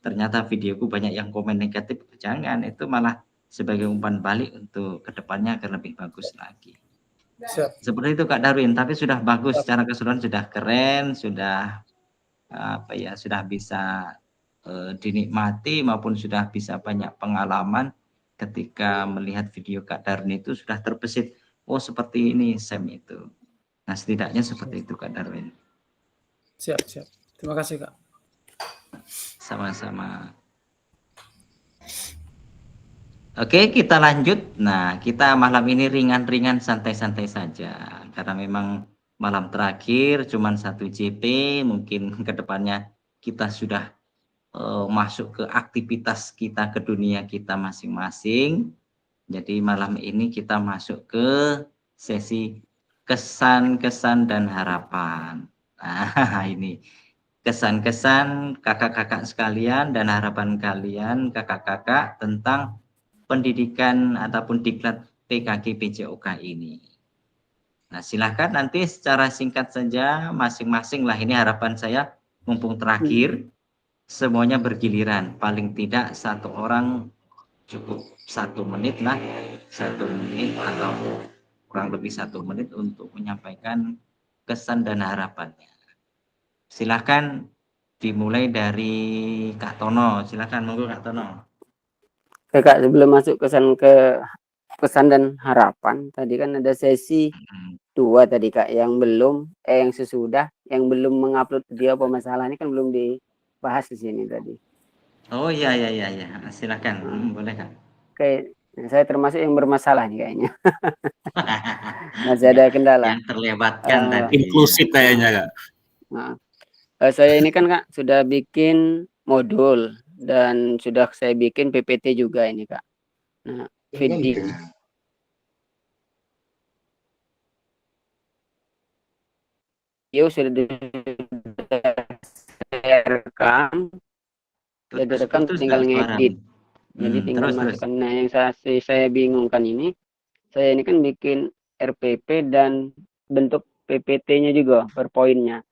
Ternyata videoku banyak yang komen negatif. Jangan, itu malah sebagai umpan balik untuk kedepannya agar lebih bagus lagi. Seperti itu Kak Darwin, tapi sudah bagus secara keseluruhan, sudah keren, sudah sudah bisa dinikmati maupun sudah bisa banyak pengalaman ketika melihat video Kak Darwin itu sudah terbesit, oh seperti ini SEM itu. Nah, setidaknya seperti itu Kak Darwin. Siap. Terima kasih Kak. Sama-sama. Oke, kita lanjut. Nah, kita malam ini ringan-ringan, santai-santai saja. Karena memang malam terakhir cuma 1 JP, mungkin ke depannya kita sudah masuk ke aktivitas kita, ke dunia kita masing-masing. Jadi malam ini kita masuk ke sesi kesan-kesan dan harapan. Nah, ini kesan-kesan kakak-kakak sekalian dan harapan kalian kakak-kakak tentang pendidikan ataupun diklat PKG PJOK ini. Nah, silakan nanti secara singkat saja masing-masing lah, ini harapan saya mumpung terakhir semuanya bergiliran, paling tidak satu orang cukup 1 menit lah, 1 menit atau kurang lebih 1 menit untuk menyampaikan kesan dan harapannya. Silakan dimulai dari Kak Tono, silakan monggo Kak Tono. Kak, sebelum masuk pesan dan harapan, tadi kan ada sesi 2 tadi Kak, yang sesudah, yang belum mengupload video apa masalahnya kan belum dibahas di sini tadi. Oh iya, silakan, boleh Kak. Oke, saya termasuk yang bermasalah nih kayaknya. Masih ada kendala. Yang terlewatkan tadi. Inklusif kayaknya Kak. Nah, saya ini kan Kak sudah bikin modul dan sudah saya bikin PPT juga ini Kak. Nah, video sudah direkam, tinggal ngedit. Jadi tinggal masukkan. Nah, yang saya bingungkan ini, saya ini kan bikin RPP dan bentuk PPT-nya juga, PowerPoint-nya.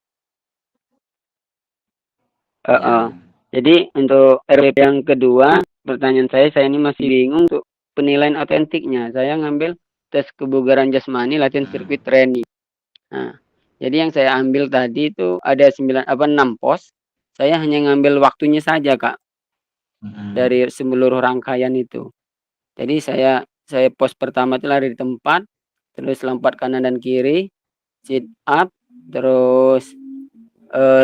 Jadi untuk RPP yang kedua, pertanyaan saya ini masih bingung untuk penilaian autentiknya. Saya ngambil tes kebugaran jasmani, latihan sirkuit training. Nah, jadi yang saya ambil tadi itu ada 6 pos. Saya hanya ngambil waktunya saja Kak. Dari seluruh rangkaian itu. Jadi saya pos pertama itu lari di tempat, terus lompat kanan dan kiri, sit up, terus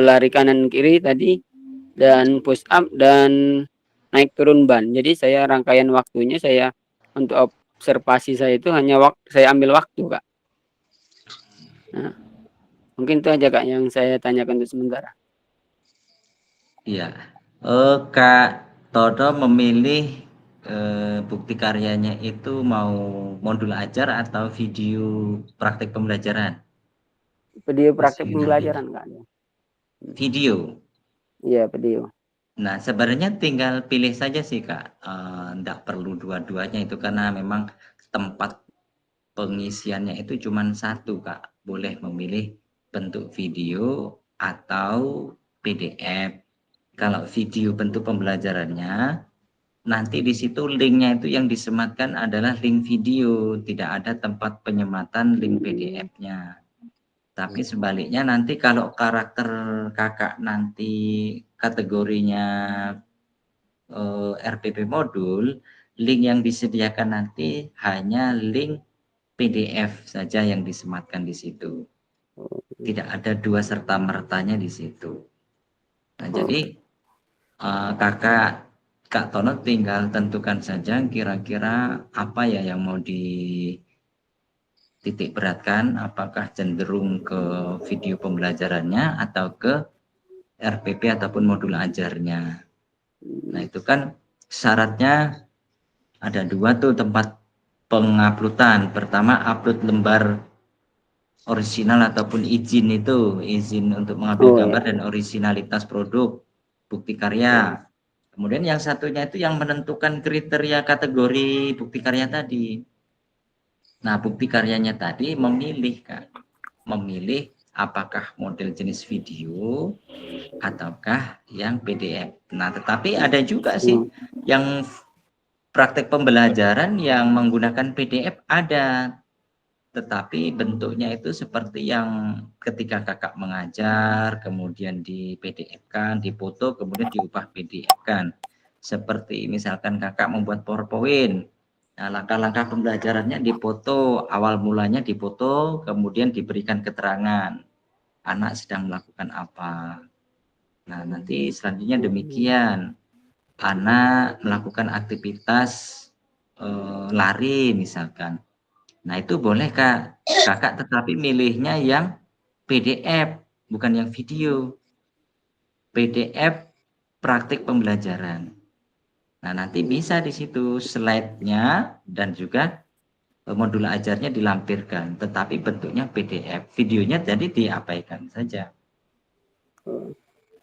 lari kanan kiri tadi, dan push up dan naik turun ban. Jadi saya rangkaian waktunya saya untuk observasi saya itu hanya saya ambil waktu, Kak. Nah, mungkin itu aja, Kak, yang saya tanyakan untuk sementara. Iya. Kak Toto memilih bukti karyanya itu mau modul ajar atau video praktek pembelajaran? Video praktek Masih pembelajaran, Kak. video. Iya, video. Nah, sebenarnya tinggal pilih saja sih, Kak. Nggak perlu dua-duanya itu karena memang tempat pengisiannya itu cuma satu, Kak. Boleh memilih bentuk video atau PDF. Kalau video bentuk pembelajarannya, nanti di situ linknya itu yang disematkan adalah link video, tidak ada tempat penyematan link PDF-nya. Tapi sebaliknya nanti kalau karakter kakak nanti kategorinya RPP modul, link yang disediakan nanti hanya link PDF saja yang disematkan di situ. Tidak ada dua serta mertanya di situ. Nah, jadi Kak Tono tinggal tentukan saja kira-kira apa ya yang mau dititik beratkan, apakah cenderung ke video pembelajarannya atau ke RPP ataupun modul ajarnya. Nah, itu kan syaratnya ada dua tuh tempat penguploadan. Pertama, upload lembar original ataupun izin untuk mengambil gambar dan originalitas produk, bukti karya. Kemudian yang satunya itu yang menentukan kriteria kategori bukti karya tadi. Nah, bukti karyanya tadi memilih, Kak. Memilih apakah model jenis video ataukah yang PDF. Nah, tetapi ada juga sih yang praktek pembelajaran yang menggunakan PDF ada. Tetapi bentuknya itu seperti yang ketika kakak mengajar, kemudian di PDF-kan, dipoto, kemudian diubah PDF-kan. Seperti misalkan kakak membuat PowerPoint. Nah, langkah-langkah pembelajarannya dipoto, awal mulanya dipoto, kemudian diberikan keterangan. Anak sedang melakukan apa. Nah, nanti selanjutnya demikian. Anak melakukan aktivitas lari misalkan. Nah, itu boleh kakak tetapi milihnya yang PDF, bukan yang video. PDF praktik pembelajaran. Nah, nanti bisa di situ slide-nya dan juga modul ajarnya dilampirkan, tetapi bentuknya PDF. Videonya jadi diabaikan saja.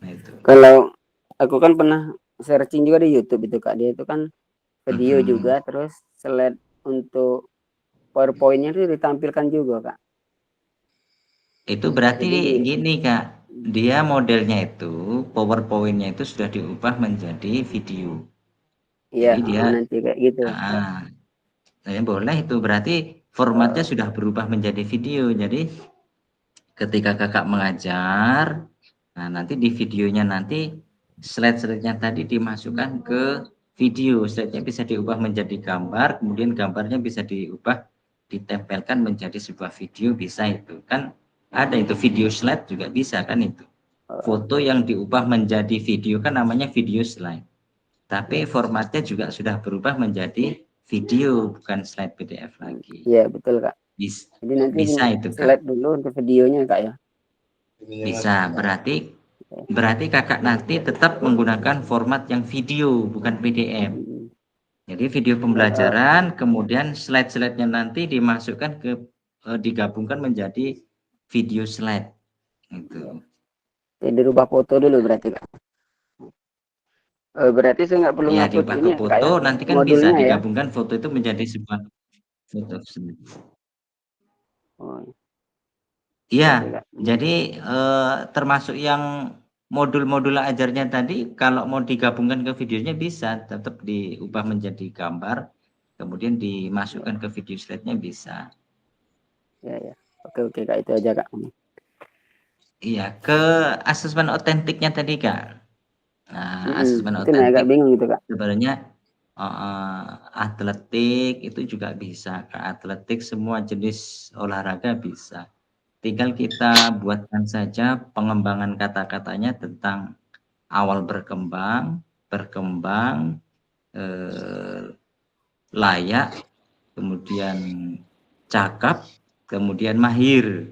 Nah, itu. Kalau aku kan pernah searching juga di YouTube itu, Kak. Dia itu kan video juga, terus slide untuk PowerPoint-nya itu ditampilkan juga, Kak. Itu berarti gini, Kak. Dia modelnya itu, PowerPoint-nya itu sudah diubah menjadi video. Iya, jadi dia nanti kayak gitu. Saya boleh itu, berarti formatnya sudah berubah menjadi video. Jadi ketika kakak mengajar, nah nanti di videonya nanti slide-slide-nya tadi dimasukkan ke video. Slide-nya bisa diubah menjadi gambar, kemudian gambarnya bisa diubah ditempelkan menjadi sebuah video, bisa itu. Kan ada itu video slide juga bisa kan itu. Foto yang diubah menjadi video kan namanya video slide. Tapi formatnya juga sudah berubah menjadi video, bukan slide PDF lagi. Iya, betul, Kak. Jadi nanti bisa itu, slide Kak. dulu untuk videonya, Kak, ya. Bisa, berarti kakak nanti tetap menggunakan format yang video, bukan PDF. Jadi video pembelajaran, kemudian slide-slide-nya nanti dimasukkan digabungkan menjadi video slide. Gitu. Jadi dirubah foto dulu berarti, Kak. Berarti saya nggak perlu Ya, ngupload diubah ini ke foto, kayak nanti kan modulnya bisa ya. digabungkan foto itu menjadi sebuah foto. Iya, jadi termasuk yang modul-modul ajarnya tadi, kalau mau digabungkan ke videonya bisa, tetap diubah menjadi gambar, kemudian dimasukkan ke video slide-nya bisa. Ya. Oke, Kak, itu aja, Kak. Iya, ke asesmen otentiknya tadi, Kak. Nah, asesmen Itu agak otentik bingung gitu, Kak. sebenarnya atletik itu juga bisa, Kak. Atletik semua jenis olahraga bisa. Tinggal kita buatkan saja pengembangan kata-katanya tentang awal berkembang, layak, kemudian cakap, kemudian mahir.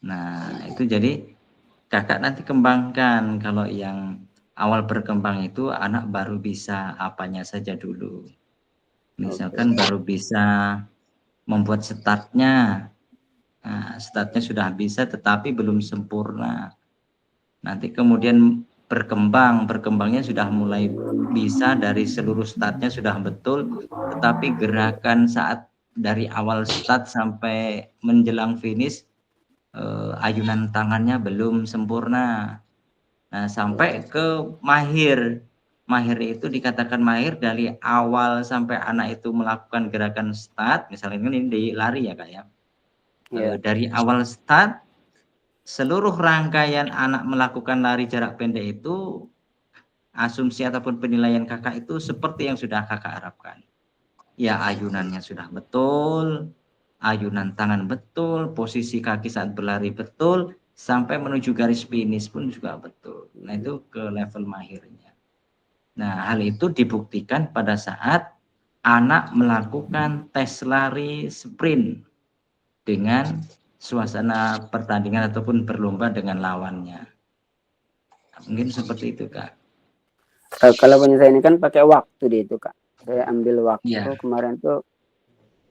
Nah, itu jadi Kakak nanti kembangkan. Kalau yang awal berkembang itu anak baru bisa apanya saja dulu. Misalkan baru bisa membuat statnya. Nah, statnya sudah bisa tetapi belum sempurna. Nanti kemudian berkembangnya sudah mulai bisa, dari seluruh statnya sudah betul, tetapi gerakan saat dari awal stat sampai menjelang finish ayunan tangannya belum sempurna. Nah, sampai ke mahir. Mahir itu dikatakan mahir dari awal sampai anak itu melakukan gerakan start, misalnya ini di lari ya Kak ya. Dari awal start, seluruh rangkaian anak melakukan lari jarak pendek itu, asumsi ataupun penilaian Kakak itu seperti yang sudah Kakak harapkan. Ya, ayunannya sudah betul, ayunan tangan betul, posisi kaki saat berlari betul, sampai menuju garis finish pun juga betul. Nah, itu ke level mahirnya. Nah, hal itu dibuktikan pada saat anak melakukan tes lari sprint dengan suasana pertandingan ataupun berlomba dengan lawannya. Mungkin seperti itu, Kak. Kalau punya saya ini kan pakai waktu di itu, Kak. Saya ambil waktu kemarin tuh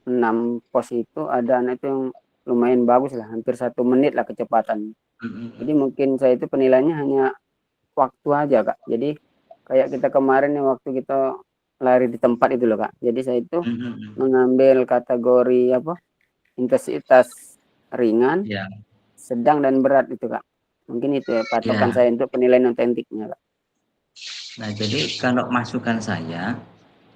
6 pos itu ada anak itu yang lumayan bagus lah, hampir 1 menit lah kecepatan. Jadi mungkin saya itu penilaiannya hanya waktu aja, Kak. Jadi kayak kita kemarin yang waktu kita lari di tempat itu loh, Kak. Jadi saya itu mengambil kategori intensitas ringan, sedang dan berat itu, Kak. Mungkin itu ya patokan saya untuk penilaian otentiknya, Kak. Nah, jadi kalau masukan saya,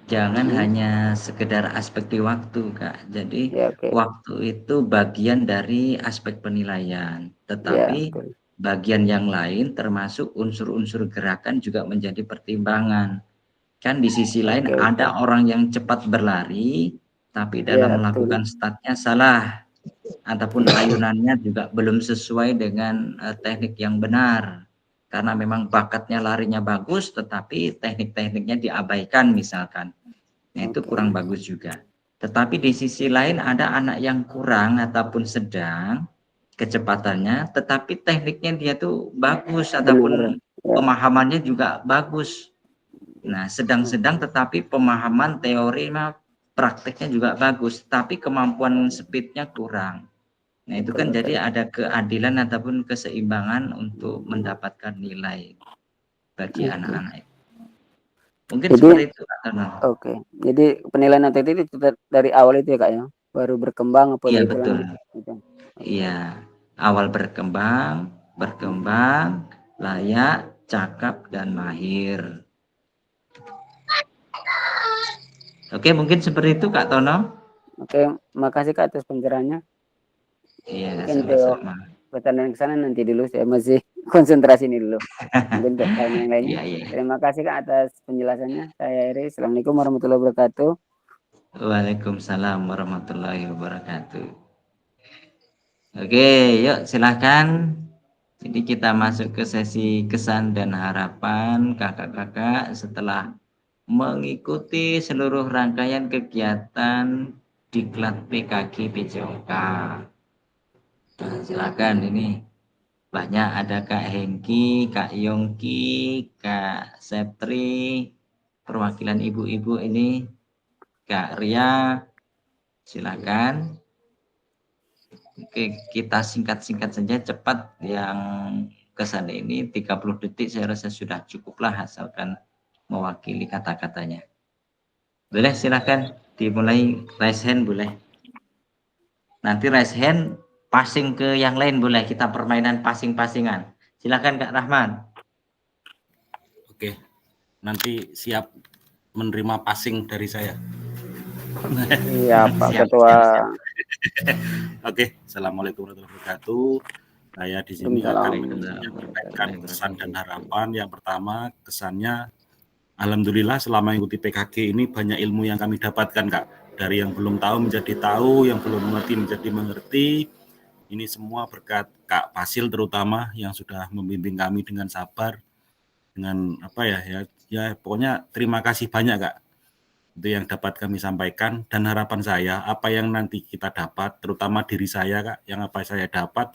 jangan hanya sekedar aspek di waktu, Kak. Jadi waktu itu bagian dari aspek penilaian, tetapi bagian yang lain termasuk unsur-unsur gerakan juga menjadi pertimbangan. Kan di sisi lain ada orang yang cepat berlari, tapi dalam melakukan statnya salah, ataupun ayunannya juga belum sesuai dengan teknik yang benar. Karena memang bakatnya larinya bagus, tetapi teknik-tekniknya diabaikan misalkan. Nah, itu kurang bagus juga. Tetapi di sisi lain ada anak yang kurang ataupun sedang kecepatannya, tetapi tekniknya dia tuh bagus ataupun pemahamannya juga bagus. Nah, sedang-sedang tetapi pemahaman teori prakteknya juga bagus, tapi kemampuan speednya kurang. Nah, itu kan jadi ada keadilan ataupun keseimbangan untuk mendapatkan nilai bagi anak-anak itu. Mungkin jadi, seperti itu, Kak Tono. Jadi penilaian otentik itu dari awal itu ya, Kak ya? Baru berkembang apa? Iya, betul. Iya, awal berkembang, layak, cakap, dan mahir. Oke, mungkin seperti itu, Kak Tono. Oke, makasih Kak atas pencerahannya. Iya, sama-sama. Pertanyaan ke sana nanti dulu, saya masih konsentrasi ini dulu. Mungkin untuk hal yang lainnya. Terima kasih Kak atas penjelasannya. Saya Eri. Assalamualaikum warahmatullahi wabarakatuh. Waalaikumsalam warahmatullahi wabarakatuh. Oke, yuk silakan. Jadi kita masuk ke sesi kesan dan harapan kakak-kakak setelah mengikuti seluruh rangkaian kegiatan Diklat PKG PJOK. Nah, silakan, ini banyak, ada Kak Hengki, Kak Yongki, Kak Septri, perwakilan ibu-ibu ini, Kak Ria, silakan. Oke, kita singkat-singkat saja, cepat. Yang kesan ini 30 detik saya rasa sudah cukuplah, asalkan mewakili kata-katanya. Boleh, silakan dimulai. Raise hand boleh. Nanti raise hand passing ke yang lain boleh, kita permainan passing-passingan. Silakan Kak Rahman. Oke, nanti siap menerima passing dari saya. Iya Pak Ketua. Oke, assalamualaikum warahmatullahi wabarakatuh. Saya di sini akan menyampaikan kesan dan harapan. Yang pertama, kesannya alhamdulillah selama mengikuti PKG ini banyak ilmu yang kami dapatkan, Kak. Dari yang belum tahu menjadi tahu, yang belum mengerti menjadi mengerti. Ini semua berkat Kak Pasil terutama yang sudah membimbing kami dengan sabar, dengan apa ya pokoknya terima kasih banyak, Kak. Itu yang dapat kami sampaikan, dan harapan saya apa yang nanti kita dapat, terutama diri saya, Kak, yang apa saya dapat,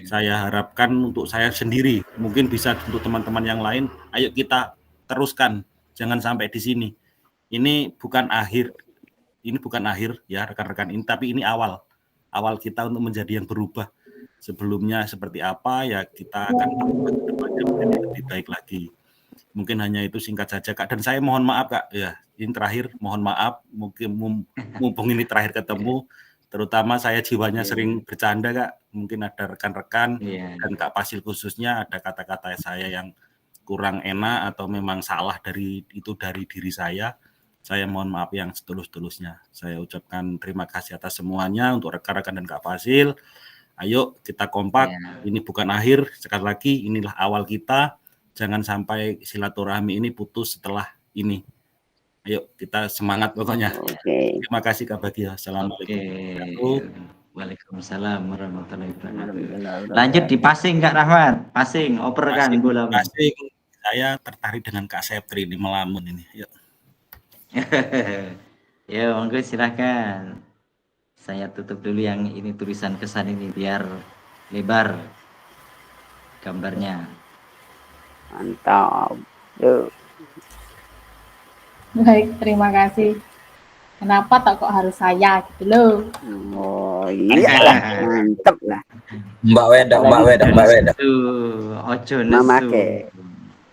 saya harapkan untuk saya sendiri, mungkin bisa untuk teman-teman yang lain, ayo kita teruskan, jangan sampai di sini. Ini bukan akhir ya rekan-rekan ini, tapi ini awal kita untuk menjadi yang berubah. Sebelumnya seperti apa ya kita akan berubah ke depannya menjadi lebih baik lagi. Mungkin hanya itu singkat saja, Kak. Dan saya mohon maaf, Kak. Ya, ini terakhir, mohon maaf. Mungkin mumpung ini terakhir ketemu, terutama saya jiwanya sering bercanda, Kak. Mungkin ada rekan-rekan dan Kak Pasil khususnya ada kata-kata saya yang kurang enak atau memang salah dari diri saya. Saya mohon maaf yang setulus-tulusnya. Saya ucapkan terima kasih atas semuanya untuk rekan-rekan dan Kak Pasil. Ayo kita kompak. Ini bukan akhir. Sekali lagi, inilah awal kita. Jangan sampai silaturahmi ini putus setelah ini. Ayo kita semangat pokoknya. Terima kasih Kak Bagio. Assalamualaikum. Waalaikumsalam warahmatullahi wabarakatuh. Lanjut di passing Kak Rahmat. Passing, operkan bola. Passing. Saya tertarik dengan Kak Septri di Melamun ini. Yuk. Ya, monggo silahkan. Saya tutup dulu yang ini tulisan kesan ini biar lebar gambarnya. Mantap. Yuk. Baik, terima kasih. Kenapa kok harus saya gitu loh? Oh iyalah, mantep lah. Mbak Weda. Ojo Memake.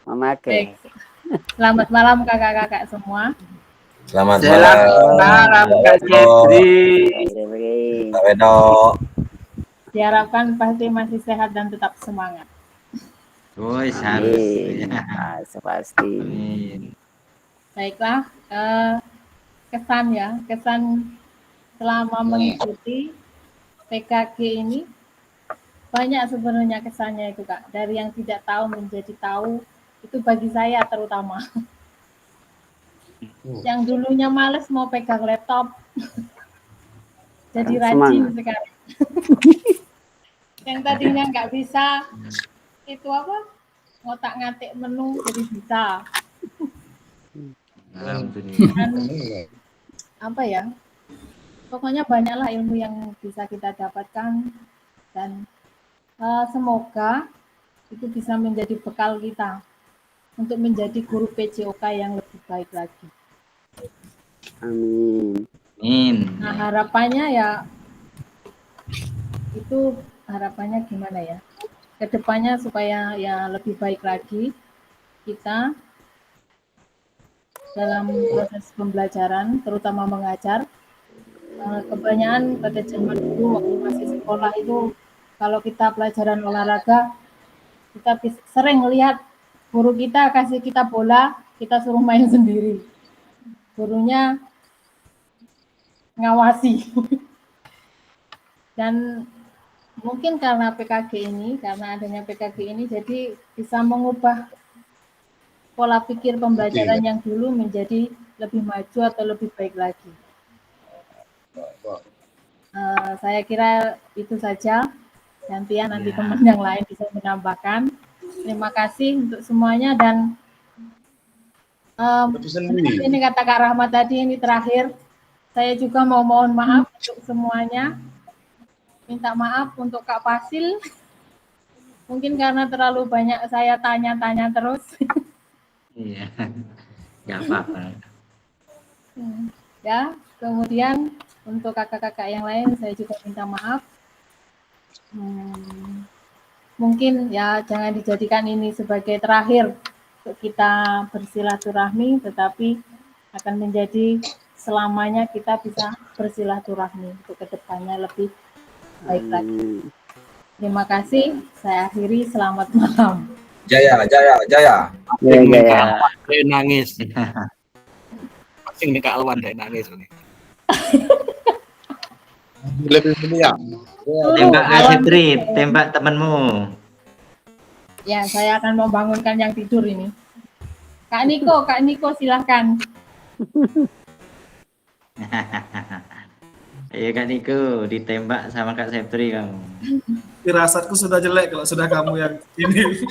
Baik. Selamat malam kakak-kakak semua. Selamat malam Kak Jeffrey. Mbak Wedo. Diharapkan pasti masih sehat dan tetap semangat. Woi, harus. Pasti. Baiklah, kesan selama mengikuti PKG ini banyak sebenarnya kesannya itu Kak. Dari yang tidak tahu menjadi tahu, itu bagi saya terutama. Yang dulunya males mau pegang laptop, jadi rajin sekarang. Yang tadinya nggak bisa, itu apa? Ngotak-ngatik menu jadi bisa. Dan, apa ya? Pokoknya banyaklah ilmu yang bisa kita dapatkan dan semoga itu bisa menjadi bekal kita untuk menjadi guru PJOK yang lebih baik lagi. Amin. Nah harapannya ya itu harapannya gimana ya? Kedepannya supaya ya lebih baik lagi kita dalam proses pembelajaran, terutama mengajar. Kebanyakan pada zaman dulu waktu masih sekolah itu kalau kita pelajaran olahraga kita sering lihat guru kita kasih kita bola, kita suruh main sendiri. Gurunya ngawasi. Dan mungkin karena adanya PKG ini jadi bisa mengubah pola pikir pembelajaran yang dulu menjadi lebih maju atau lebih baik lagi. Saya kira itu saja. Gantian nanti teman yang lain bisa menambahkan. Terima kasih untuk semuanya dan ini kata Kak Rahmat tadi ini terakhir. Saya juga mau mohon maaf untuk semuanya. Minta maaf untuk Kak Pasil. Mungkin karena terlalu banyak saya tanya-tanya terus. Iya, nggak apa-apa. Ya, kemudian untuk kakak-kakak yang lain saya juga minta maaf. Mungkin ya jangan dijadikan ini sebagai terakhir untuk kita bersilaturahmi, tetapi akan menjadi selamanya kita bisa bersilaturahmi untuk kedepannya lebih baik lagi. Terima kasih. Saya akhiri. Selamat malam. Jaya. Nangis. Pasing nih Kak Alwan deh nangis nih. Lebih mulia. Tembak Kak Septri, tembak temanmu. Ya, saya akan membangunkan yang tidur ini. Kak Niko silahkan. Ayo Kak Niko, ditembak sama Kak Septri kamu. Firasatku sudah jelek kalau sudah kamu yang ini.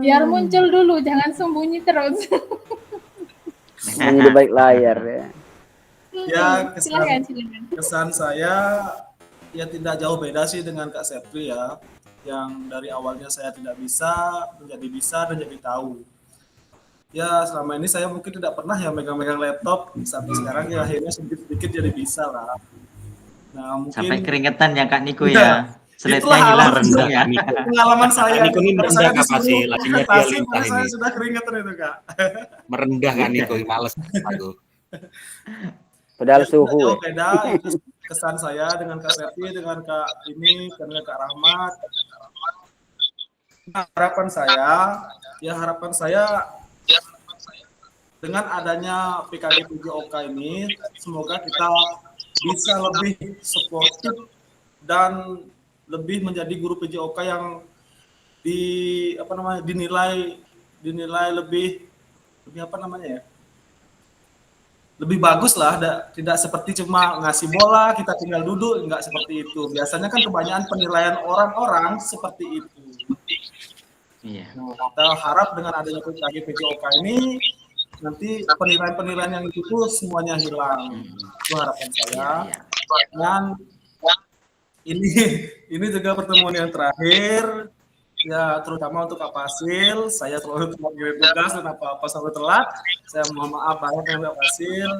Biar muncul dulu, jangan sembunyi terus. Sembunyi di balik layar ya. Ya, silakan. Kesan saya ya tidak jauh beda sih dengan Kak Septri ya. Yang dari awalnya saya tidak bisa, menjadi bisa dan jadi tahu. Ya selama ini saya mungkin tidak pernah ya megang-megang laptop, sampai sekarang ya akhirnya sedikit-sedikit jadi bisa lah. Nah mungkin Sampai keringetan ya Kak Niko ya. ya. Selitnya hilang rendah ya. Pengalaman saya. Niko ini merendah Kak Fasil, lakinya dia lintah saya ini. sudah keringetan itu Kak. Merendah Kak Niko, males aku. Padahal Ya, suhu. jauh beda itu kesan saya dengan Kak Septi, dengan Kak ini, dengan Kak Rahmat. Harapan saya dengan adanya PKG PJOK ini, semoga kita bisa lebih suportif dan lebih menjadi guru PJOK yang dinilai lebih lebih bagus lah, tidak seperti cuma ngasih bola kita tinggal duduk, enggak seperti itu. Biasanya kan kebanyakan penilaian orang-orang seperti itu. Iya. Nah, kita harap dengan adanya PKG PJOK ini nanti penilaian yang itu semuanya hilang. Itu harapan saya. Dan ini juga pertemuan yang terakhir ya, terutama untuk Kak Fasil. Saya selalu mengirim tugas dan apa-apa selalu telat. Saya mohon maaf banget dengan Kak Fasil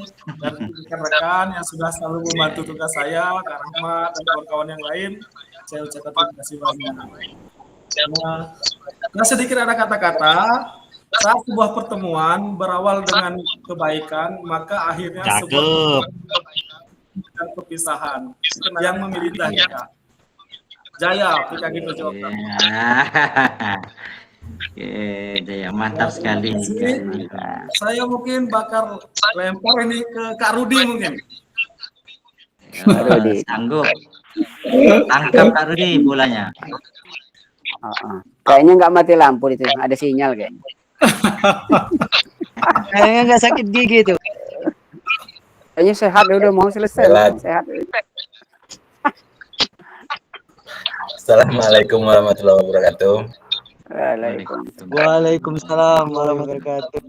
dan rekan-rekan yang sudah selalu membantu tugas saya, Kak Rahmat dan kawan-kawan yang lain. Saya ucapkan terima kasih banyak. Nah, sedikit ada kata-kata. Saat sebuah pertemuan berawal dengan kebaikan, maka akhirnya sebuah dan perpisahan yang memilih Kak. Jaya, PKG PJOK. Jaya, mantap sekali. Saya mungkin bakal lempar ini ke Kak Rudi mungkin. Sanggup. Tangkap Kak Rudi bolanya. Kayaknya nggak mati lampu itu, ada sinyal kayak. Kayaknya nggak sakit gigi tuh. Kayaknya sehat udah mau selesai. Sehat. Assalamualaikum warahmatullahi wabarakatuh. Waalaikumsalam warahmatullahi wabarakatuh.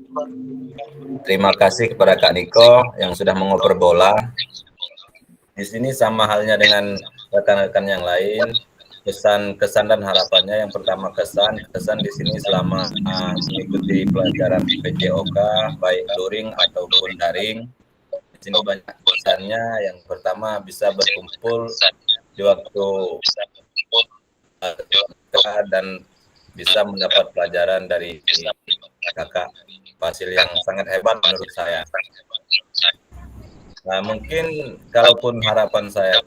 Terima kasih kepada Kak Niko yang sudah mengoper bola. Di sini sama halnya dengan rekan-rekan yang lain. Kesan dan harapannya, yang pertama kesan di sini selama mengikuti pelajaran PJOK baik luring ataupun daring. Di sini banyak kesannya. Yang pertama bisa berkumpul di waktu dan bisa mendapat pelajaran dari Kakak Fasil yang sangat hebat menurut saya. Nah, mungkin kalaupun harapan saya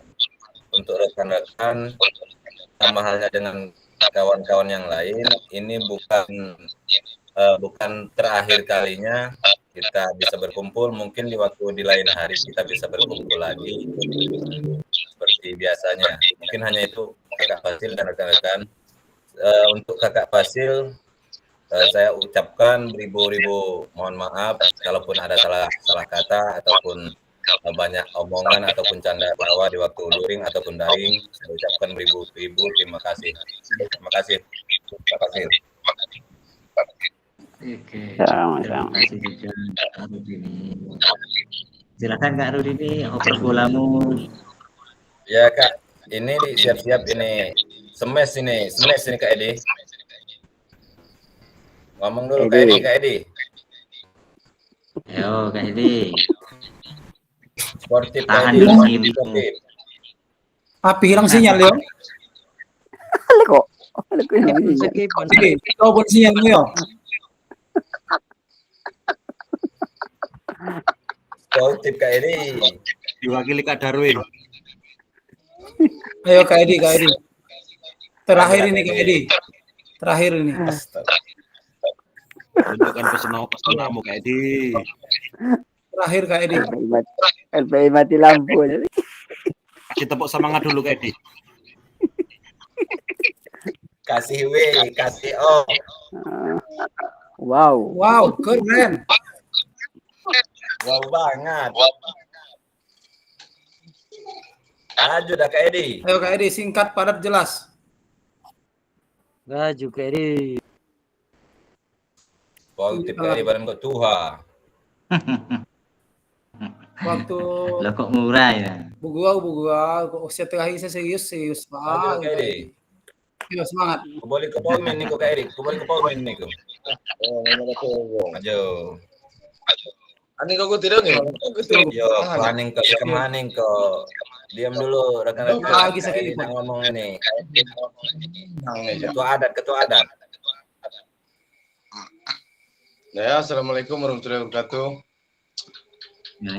untuk rekan-rekan sama halnya dengan kawan-kawan yang lain, ini bukan terakhir kalinya kita bisa berkumpul. Mungkin di lain hari kita bisa berkumpul lagi seperti biasanya. Mungkin hanya itu Kakak Fasil dan rekan-rekan. Untuk Kakak Fasil, saya ucapkan beribu-ribu mohon maaf kalaupun ada salah kata ataupun banyak omongan ataupun canda tawa di waktu luring ataupun daring. Saya ucapkan beribu-ribu terima kasih. Terima kasih. Terima kasih. Oke. Terima kasih juga Kak Rudi. Silakan Kak Rudi, oper bolamu. Ya Kak, ini siap-siap ini smash ini Kak Edi. Ngomong dulu Kak Edi. Ayo Kak Edi. Sportif Tahan Edi. dulu. Api hilang sinyal yo. Kok? Kau pun sinyal yo. Sportif Kak Edi. Diwakili Kak Darwin. Ayo Kak Edi. Terakhir ini Kak Edi. Terakhir ini. Tunjukkan pesonamu Kak Edi. Terakhir Kak Edi. LPI mati lampu. Kasih tepuk semangat dulu Kak Edi. kasih W, kasih O. Wow. Wow, keren. Wow banget. Maju dah Kak Edi. Ayo Kak Edi, singkat, padat, jelas. Maju Kak Edi. Politik Kak Edi badan ketua. Waktu Lah kok murah ya? Bu gua, setelah ini saya serius. Maju Kak Edi. Ayo semangat. Kembali ke Polmin nih Kak Edi. Kembali ke Polmin nih Kak. Maju. Ani kok tidak nih? Yo, maning ke kemaning ke. Diam dulu rekan-rekan. Lagi Kak Edi sakit. nak ngomong ini. Ketua adat. Ya, assalamualaikum warahmatullahi wabarakatuh.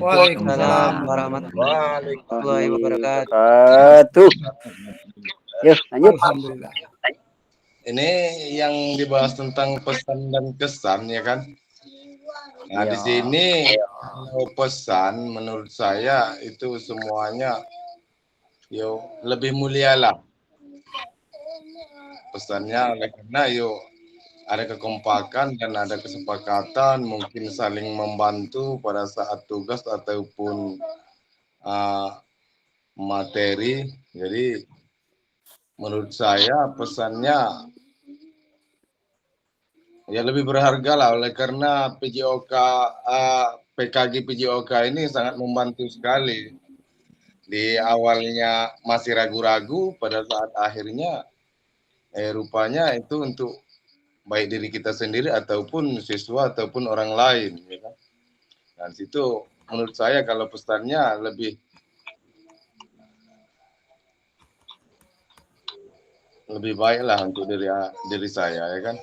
Waalaikumsalam Warahmatullahi wabarakatuh. Tuh. Yuk, lanjut. Alhamdulillah. Ini yang dibahas tentang pesan dan kesan ya kan? Nah, di sini kalau pesan menurut saya itu semuanya lebih mulia lah. Pesannya oleh karena ada kekompakan dan ada kesepakatan, mungkin saling membantu pada saat tugas ataupun materi. Jadi menurut saya pesannya lebih berharga lah, oleh karena PKG PJOK ini sangat membantu sekali. Di awalnya masih ragu-ragu, pada saat akhirnya rupanya itu untuk baik diri kita sendiri ataupun siswa ataupun orang lain, ya kan? Dan situ menurut saya kalau pesannya lebih baik lah untuk diri saya, ya kan?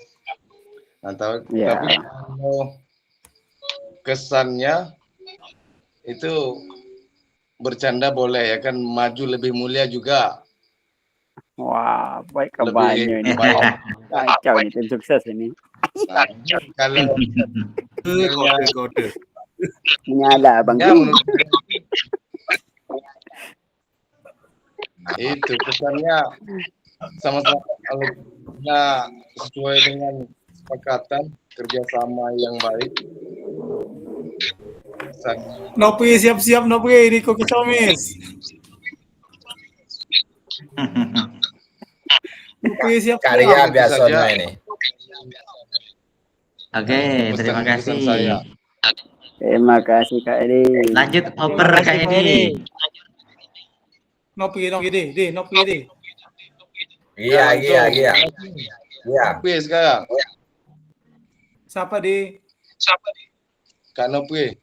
Nah, tapi kalau kesannya itu bercanda boleh ya kan, maju lebih mulia juga. Wah, baik kabarnya ini. Kacau ini, tim sukses ini. Nah, kalau Kode. Ini ada Bang ya, Kim. itu pesannya sama-sama sesuai dengan kesepakatan kerjasama yang baik. Nopi siap-siap Nopi, ini koki comis. Nopi siap. Karya biasanya ini. Oke, terima kasih. Terima kasih Kak Edi. Lanjut oper Kak Edi. Nopi di. Iya. Nopi sekarang. Siapa di? Kak Nopi.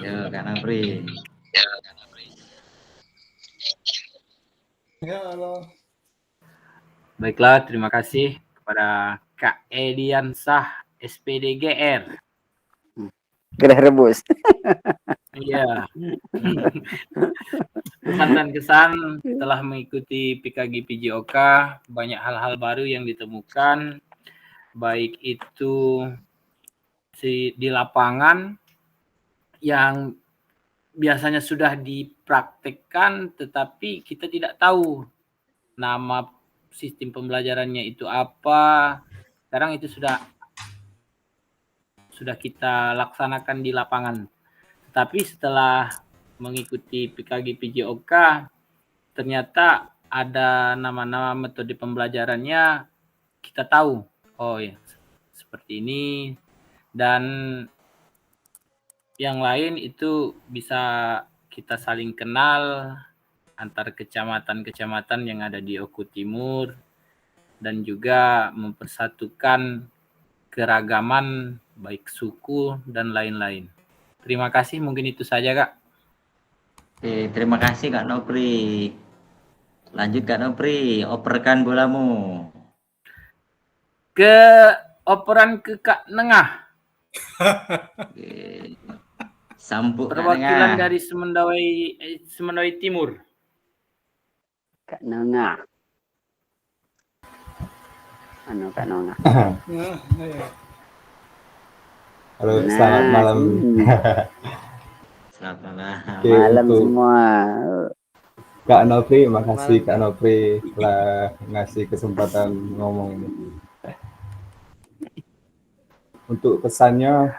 Yo, Kak Napri. Ya Allah. Baiklah, terima kasih kepada Kak Ediansah SPDGR. Gerah rebus. Iya. Pesan dan kesan setelah mengikuti PKG PJOK, banyak hal-hal baru yang ditemukan, baik itu di lapangan yang biasanya sudah dipraktekkan, tetapi kita tidak tahu nama sistem pembelajarannya itu apa. Sekarang itu sudah kita laksanakan di lapangan. Tapi setelah mengikuti PKG PJOK, ternyata ada nama-nama metode pembelajarannya kita tahu. Oh ya, seperti ini. Dan yang lain itu bisa kita saling kenal antar kecamatan-kecamatan yang ada di Oku Timur dan juga mempersatukan keragaman baik suku dan lain-lain. Terima kasih, mungkin itu saja Kak. Oke, terima kasih Kak Nopri. Lanjut Kak Nopri, operkan bolamu. Operan ke Kak Nengah. Oke. Sampuk Kak Perwakilan Nengah. dari Semendawai Timur. Kak Nengah. Kak Nengah. Ya. Halo, selamat malam. Selamat malam. Malam semua. Kak Nopri, makasih Kak Nopri telah ngasih kesempatan ngomong ini. Untuk pesannya,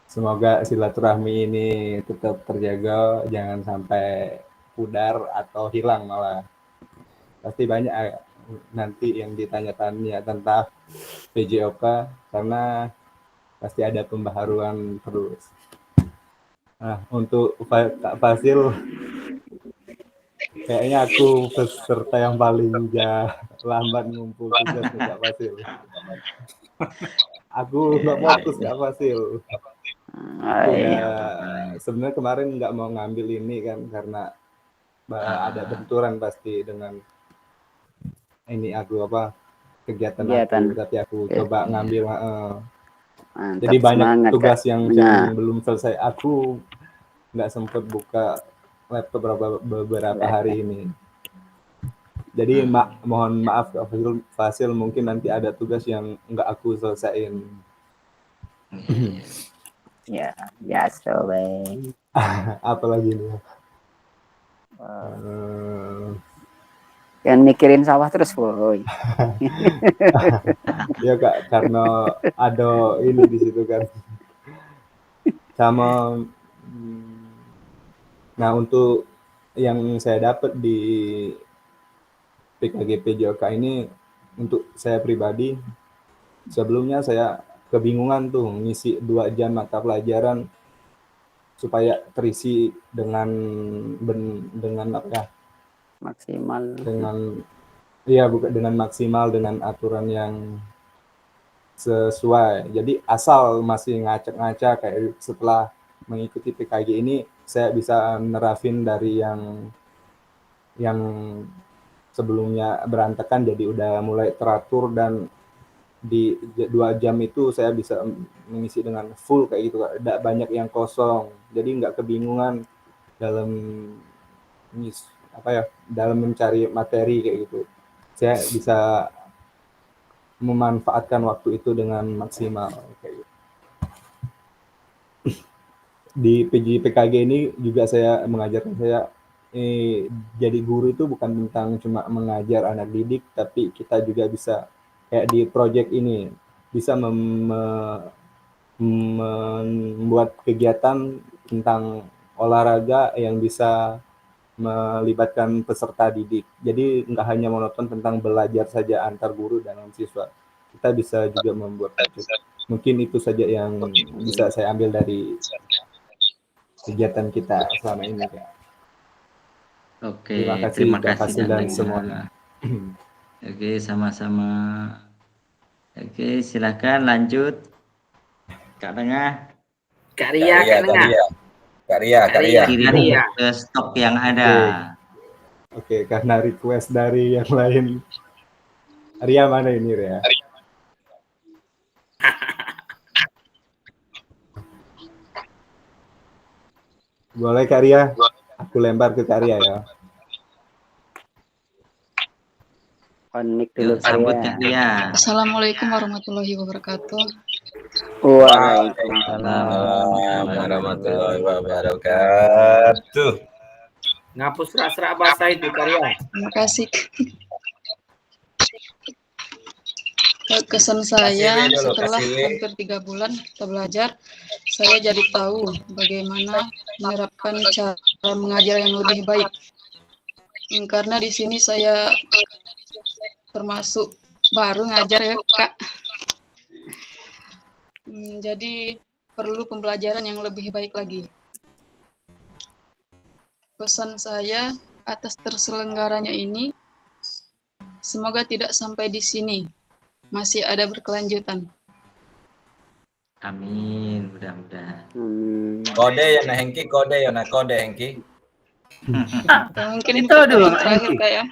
semoga silaturahmi ini tetap terjaga, jangan sampai pudar atau hilang malah. Pasti banyak nanti yang ditanya-tanya tentang PJOK karena pasti ada pembaharuan terus. Nah, untuk Kak Fasil, kayaknya aku peserta yang paling lambat ngumpul tugas nih Kak Fasil. Aku nggak fokus Kak Fasil. Aku sebenarnya kemarin nggak mau ngambil ini kan karena ada benturan pasti dengan ini aku kegiatan aku, tapi aku coba ngambil. Jadi banyak tugas yang belum selesai. Aku nggak sempat buka laptop beberapa hari ini. Jadi mohon maaf Kak Fasil, mungkin nanti ada tugas yang nggak aku selesaiin. Ya, biasa weh. Apalagi nih? Jangan mikirin sawah terus, boy. Ya Kak, karena ada ini di situ kan. Sama, nah untuk yang saya dapat di PKG PJOK ini, untuk saya pribadi, sebelumnya saya kebingungan tuh ngisi 2 jam mata pelajaran supaya terisi dengan maksimal. Dengan maksimal, dengan aturan yang sesuai. Jadi asal masih ngacak-ngacak kayak setelah mengikuti PKG ini saya bisa nerafin dari yang sebelumnya berantakan jadi udah mulai teratur, dan di 2 jam itu saya bisa mengisi dengan full kayak gitu, tidak banyak yang kosong, jadi nggak kebingungan dalam dalam mencari materi kayak gitu. Saya bisa memanfaatkan waktu itu dengan maksimal kayak gitu. Di PKG ini juga saya mengajarkan jadi guru itu bukan tentang cuma mengajar anak didik, tapi kita juga bisa kayak di project ini bisa membuat kegiatan tentang olahraga yang bisa melibatkan peserta didik. Jadi nggak hanya monoton tentang belajar saja antar guru dan siswa. Kita bisa juga membuat project. Mungkin itu saja yang bisa saya ambil dari kegiatan kita selama ini. Oke, terima kasih dan semuanya. Oke, sama-sama. Oke, silakan lanjut. Kak Tengah. Karya. Kirim ke stok yang ada. Oke, karena request dari yang lain. Ria mana ini, Ria? Boleh Kak Ria? Aku lempar ke Kak Ria ya. Assalamualaikum warahmatullahi wabarakatuh. Waalaikumsalam warahmatullahi wabarakatuh. Ngapus serak-serak bahasa itu Karya. Terima kasih. Kesan saya setelah hampir 3 bulan kita belajar, saya jadi tahu bagaimana menerapkan cara mengajar yang lebih baik. Karena di sini saya termasuk baru ngajar ya Kak. Jadi perlu pembelajaran yang lebih baik lagi. Pesan saya atas terselenggaranya ini, semoga tidak sampai di sini, masih ada berkelanjutan. Amin, mudah-mudahan. Kode ya nah Hengki, kode Hengki. Mungkin itu dulu terakhir kayak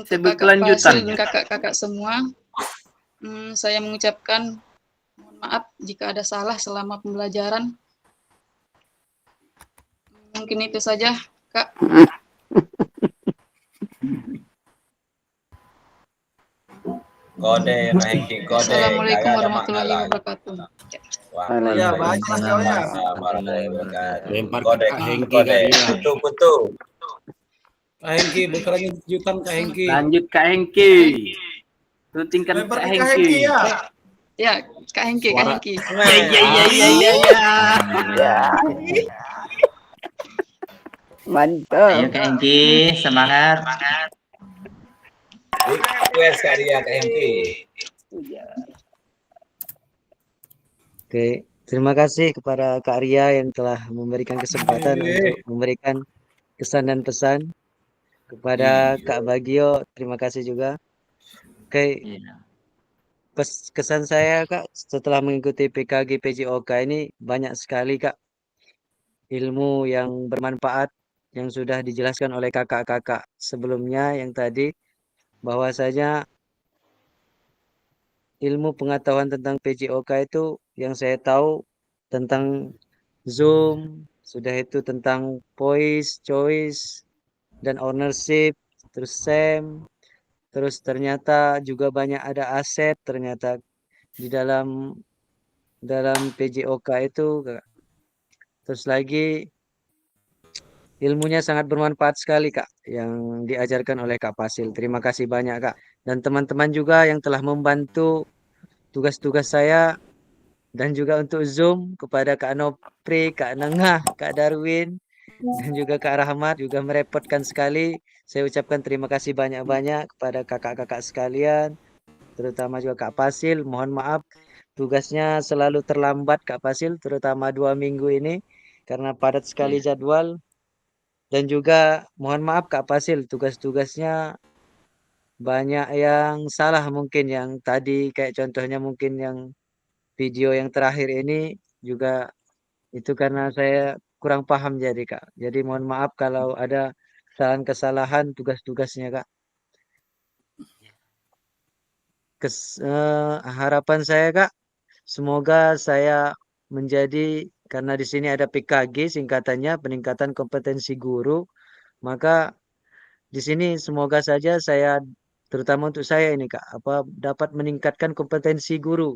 berkelanjutan dan kakak-kakak semua, saya mengucapkan mohon maaf jika ada salah selama pembelajaran. Mungkin itu saja Kak. Kode nah Hengki, kode. Assalamualaikum warahmatullahi wabarakatuh. Ya, baik Mas Kau ya. Lempar Kode, ke Kak Hengki kode. kali ya. Putu. Kak Hengki, bekalnya kejutan Kak Hengki. Lanjut Kak Hengki. Rutinkan Lempar Kak ke Kak Hengki Hengki. ya. Ya, Kak Hengki, Kak Suara. Hengki. Ya. Mantap. Ayo Kak Hengki, semangat. Request Kak Ria, Kak Hengki. Oke, terima kasih kepada Kak Ria yang telah memberikan kesempatan untuk memberikan kesan dan pesan. Kepada Kak Bagio, terima kasih juga. Oke, kesan saya Kak setelah mengikuti PKG PJOK ini banyak sekali Kak ilmu yang bermanfaat yang sudah dijelaskan oleh kakak-kakak sebelumnya yang tadi bahwasanya ilmu pengetahuan tentang PJOK itu yang saya tahu tentang Zoom, sudah itu tentang voice, choice, dan ownership, terus SAM, terus ternyata juga banyak ada aset ternyata di dalam PJOK itu. Terus lagi ilmunya sangat bermanfaat sekali Kak yang diajarkan oleh Kak Fasil. Terima kasih banyak Kak. Dan teman-teman juga yang telah membantu tugas-tugas saya dan juga untuk Zoom kepada Kak Nopri, Kak Nengah, Kak Darwin, dan juga Kak Rahmat juga merepotkan sekali. Saya ucapkan terima kasih banyak-banyak kepada kakak-kakak sekalian, terutama juga Kak Fasil. Mohon maaf tugasnya selalu terlambat Kak Fasil, terutama 2 minggu ini karena padat sekali jadwal. Dan juga mohon maaf Kak Fasil, tugas-tugasnya banyak yang salah mungkin yang tadi kayak contohnya mungkin yang video yang terakhir ini juga itu karena saya kurang paham jadi Kak. Jadi mohon maaf kalau ada kesalahan-kesalahan tugas-tugasnya Kak. Harapan saya Kak, semoga saya menjadi karena di sini ada PKG singkatannya peningkatan kompetensi guru, maka di sini semoga saja saya terutama untuk saya ini Kak, dapat meningkatkan kompetensi guru,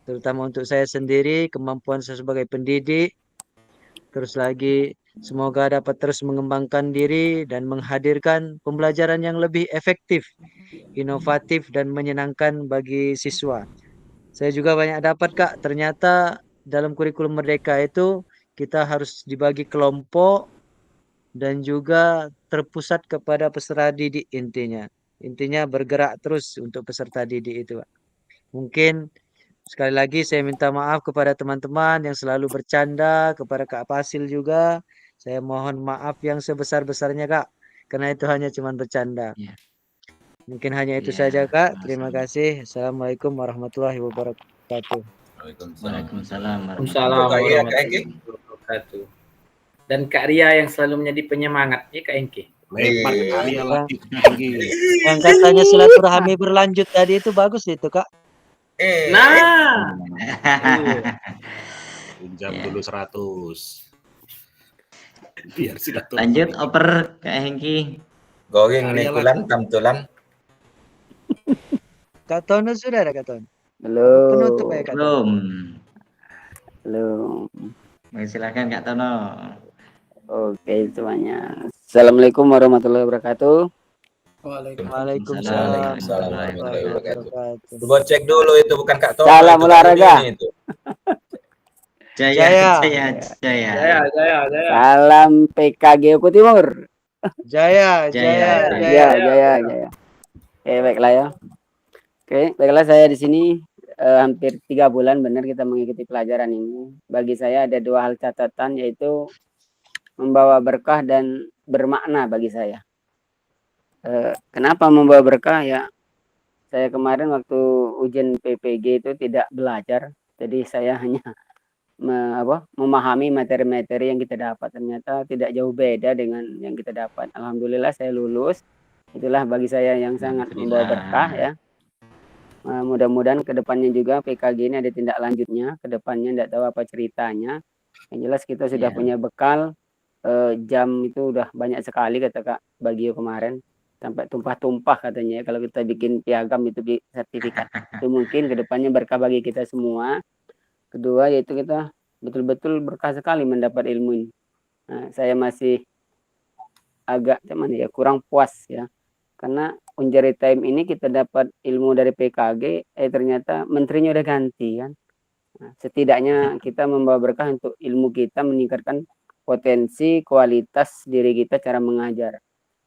terutama untuk saya sendiri, kemampuan saya sebagai pendidik, terus lagi semoga dapat terus mengembangkan diri dan menghadirkan pembelajaran yang lebih efektif, inovatif, dan menyenangkan bagi siswa. Saya juga banyak dapat Kak, ternyata dalam kurikulum Merdeka itu kita harus dibagi kelompok dan juga terpusat kepada peserta didik intinya. Intinya bergerak terus untuk peserta didik itu Pak. Mungkin sekali lagi saya minta maaf kepada teman-teman yang selalu bercanda, kepada Kak Fasil juga. Saya mohon maaf yang sebesar-besarnya Kak, karena itu hanya cuma bercanda. Mungkin hanya itu saja Kak. Terima kasih. Assalamualaikum warahmatullahi wabarakatuh. Waalaikumsalam warahmatullahi wabarakatuh. Dan Kak Ria yang selalu menjadi penyemangat ya Kak Hengki. Lempar ke Kak Ria lagi. Yang katanya silaturahmi berlanjut tadi itu bagus itu Kak. Nah. Pinjam dulu 100. Biar silaturahmi. Lanjut oper Kak Hengki. Goreng nikulan tamtulan. Kak Tono sudah ada Kak Tono? Belum. Penutup ya Kak Tono? Belum. Silakan Kak Tono. Oke semuanya. Assalamualaikum warahmatullahi wabarakatuh. Waalaikumsalam warahmatullahi wabarakatuh. Coba cek dulu itu bukan Kak Tono. Salam olahraga. Jaya. Salam PKG Oku Timur. Jaya. Oke, baiklah ya. Oke, baiklah saya di sini hampir 3 bulan benar kita mengikuti pelajaran ini. Bagi saya ada 2 hal catatan yaitu membawa berkah dan bermakna bagi saya. Kenapa membawa berkah ya? Saya kemarin waktu ujian PPG itu tidak belajar, jadi saya hanya memahami materi-materi yang kita dapat. Ternyata tidak jauh beda dengan yang kita dapat. Alhamdulillah saya lulus. Itulah bagi saya yang sangat membawa berkah ya. Mudah-mudahan kedepannya juga PKG ini ada tindak lanjutnya. Kedepannya tidak tahu apa ceritanya. Yang jelas kita sudah punya bekal. Jam itu udah banyak sekali kata Kak Bagio kemarin. Sampai tumpah-tumpah katanya kalau kita bikin piagam itu sertifikat. Itu mungkin kedepannya berkah bagi kita semua. kedua yaitu kita betul-betul berkah sekali mendapat ilmu ini. Nah, saya masih agak kurang puas ya, karena Unjari Time ini kita dapat ilmu dari PKG, ternyata menterinya udah ganti kan. Nah, setidaknya kita membawa berkah untuk ilmu kita, meningkatkan potensi kualitas diri kita cara mengajar.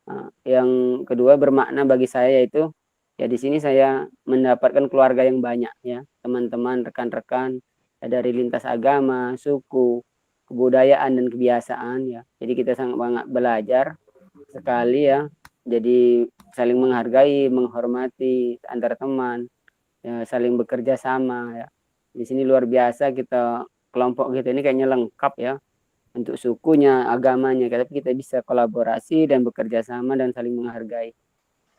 Nah, yang kedua bermakna bagi saya yaitu ya di sini saya mendapatkan keluarga yang banyak ya, teman-teman, rekan-rekan dari lintas agama, suku, kebudayaan dan kebiasaan ya. Jadi kita sangat banget belajar sekali ya. Jadi saling menghargai, menghormati antar teman, ya, saling bekerja sama ya. Di sini luar biasa, kita kelompok kita ini kayaknya lengkap ya, untuk sukunya, agamanya, tapi kita bisa kolaborasi dan bekerja sama dan saling menghargai.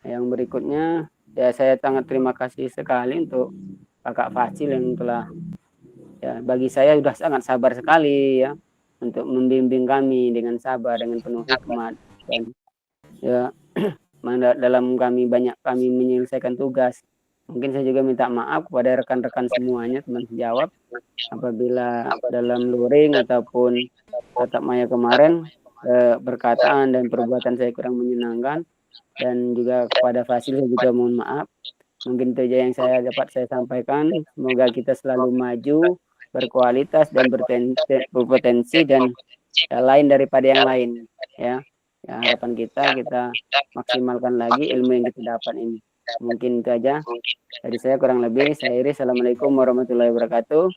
Yang berikutnya ya, saya sangat terima kasih sekali untuk Kakak Facil yang telah ya, bagi saya sudah sangat sabar sekali ya, untuk membimbing kami dengan sabar, dengan penuh hikmat, dan ya dalam kami menyelesaikan tugas. Mungkin saya juga minta maaf kepada rekan-rekan semuanya, teman sejawat, apabila dalam luring ataupun tatap maya kemarin perkataan dan perbuatan saya kurang menyenangkan, dan juga kepada Fasil saya juga mohon maaf. Mungkin itu saja yang saya dapat saya sampaikan. Semoga kita selalu maju, berkualitas dan berpotensi, dan lain daripada yang lain ya. Ya, harapan kita maksimalkan lagi ilmu yang kita dapat ini. Mungkin itu aja dari saya, kurang lebih saya iri. Assalamualaikum warahmatullahi wabarakatuh.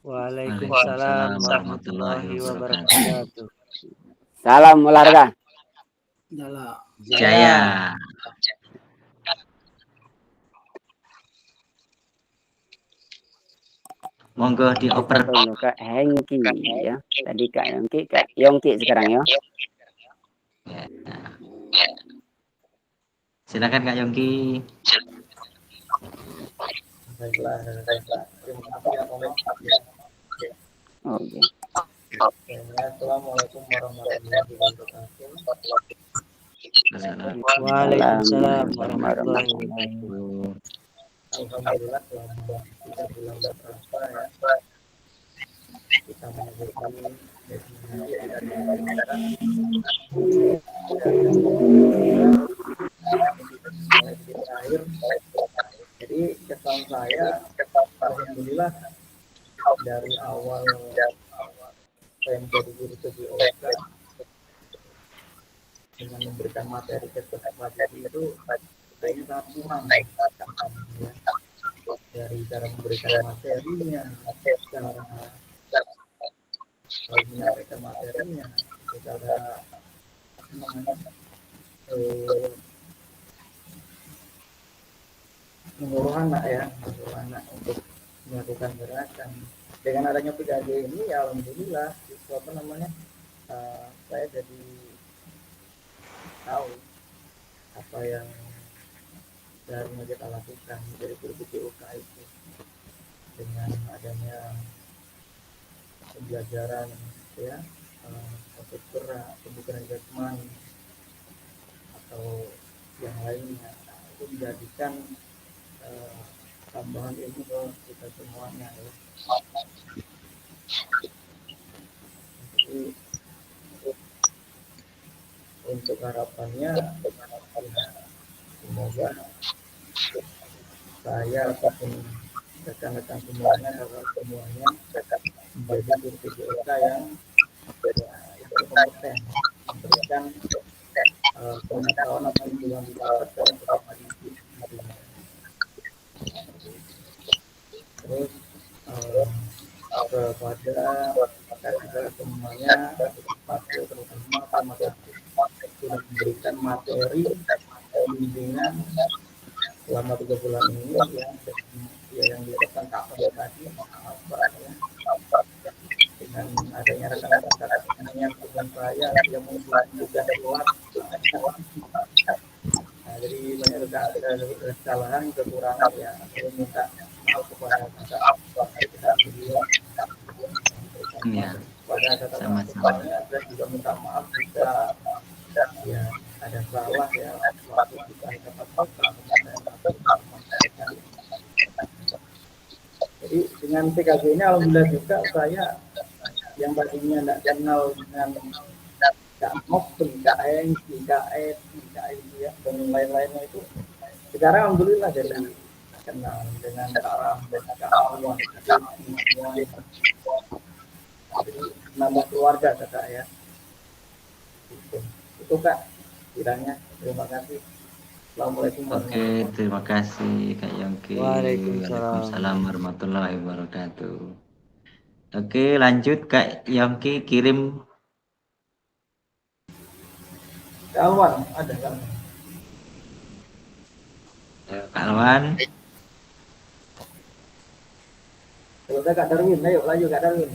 Waalaikumsalam warahmatullahi wabarakatuh. Salam olahraga. Jaya. Monggo dioper Kak Hengki ya. Tadi Kak Yongki sekarang ya. Silakan Kak Yongki. Baiklah. Terima kasih ya, Om. Oke. Assalamualaikum warahmatullahi wabarakatuh. Waalaikumsalam warahmatullahi wabarakatuh. Alhamdulillah selama 3 bulan berpuasa ya, kita mengumpulkan terakhir. Jadi kesan saya, alhamdulillah dari awal saya menjadi guru PJOK dengan memberikan materi ke peserta itu kayaknya sangat kurang ya. Dari cara memberikan materinya, cara menyampaikan materinya, cara menyuruh anak untuk melakukan gerakan. Dengan adanya PKG ini ya alhamdulillah saya jadi tahu apa yang seharusnya kita lakukan dari PJOK itu. Dengan adanya pembelajaran ya, untuk gerak, pembukaan jasmani atau yang lainnya, itu menjadikan tambahan ilmu ke kita semuanya ya. Jadi untuk harapannya ya, semoga saya ataupun rekan-rekan semuanya menjadi guru PJOK yang berkompeten, memberikan pengetahuan apa yang didapat dalam perkembangan hidup. Terus kepada kita semuanya, terutama terima kasih sudah memberikan materi bimbingan selama 3 bulan ini yang dilakukan Kak tadi dengan adanya rekan-rekan yang saya yang mungkin juga keluar. Jadi banyak kesalahan, kekurangan ya, saya minta maaf kepada kita beliau Ya, sama-sama. Dan juga minta maaf jika ya ada salah ya waktu kita dapat Jadi dengan PKG ini alhamdulillah juga saya yang tadinya tidak kenal dengan MOK, IKN, IKN ya, dan lain-lainnya itu sekarang alhamdulillah jadi kenal dengan Kak dan Kak Alwan, jadi nambah keluarga Kak ya. Itu Kak, kiranya. Terima kasih. Assalamualaikum. Oke, terima kasih Kak Yongki. Waalaikumsalam warahmatullahi wabarakatuh. Oke, lanjut Kak Yongki, kirim. Kak Alwan, ada Kak? Kak Alwan. Selesai Kak Darwin, ayo laju Kak Darwin.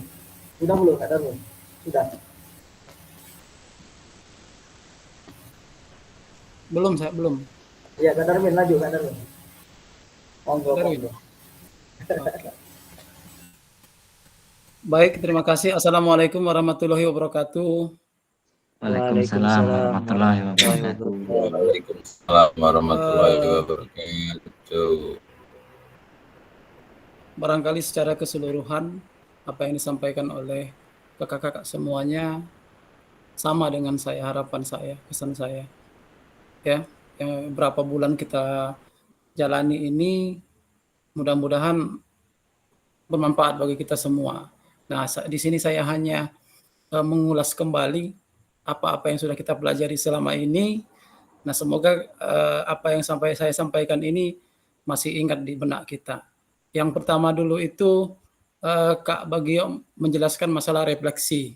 Sudah belum Kak Darwin? Sudah. Belum, saya belum. Iya Kak Darwin, laju Kak Darwin. Monggo. Baik, terima kasih. Assalamualaikum warahmatullahi wabarakatuh. Waalaikumsalam warahmatullahi wabarakatuh. Waalaikumsalam warahmatullahi wabarakatuh. Barangkali secara keseluruhan apa yang disampaikan oleh kakak-kakak semuanya sama dengan saya, harapan saya, pesan saya. Ya, yang berapa bulan kita jalani ini mudah-mudahan bermanfaat bagi kita semua. Nah, di sini saya hanya mengulas kembali apa-apa yang sudah kita pelajari selama ini. Nah, semoga apa yang saya sampaikan ini masih ingat di benak kita. Yang pertama dulu itu Kak Bagio menjelaskan masalah refleksi.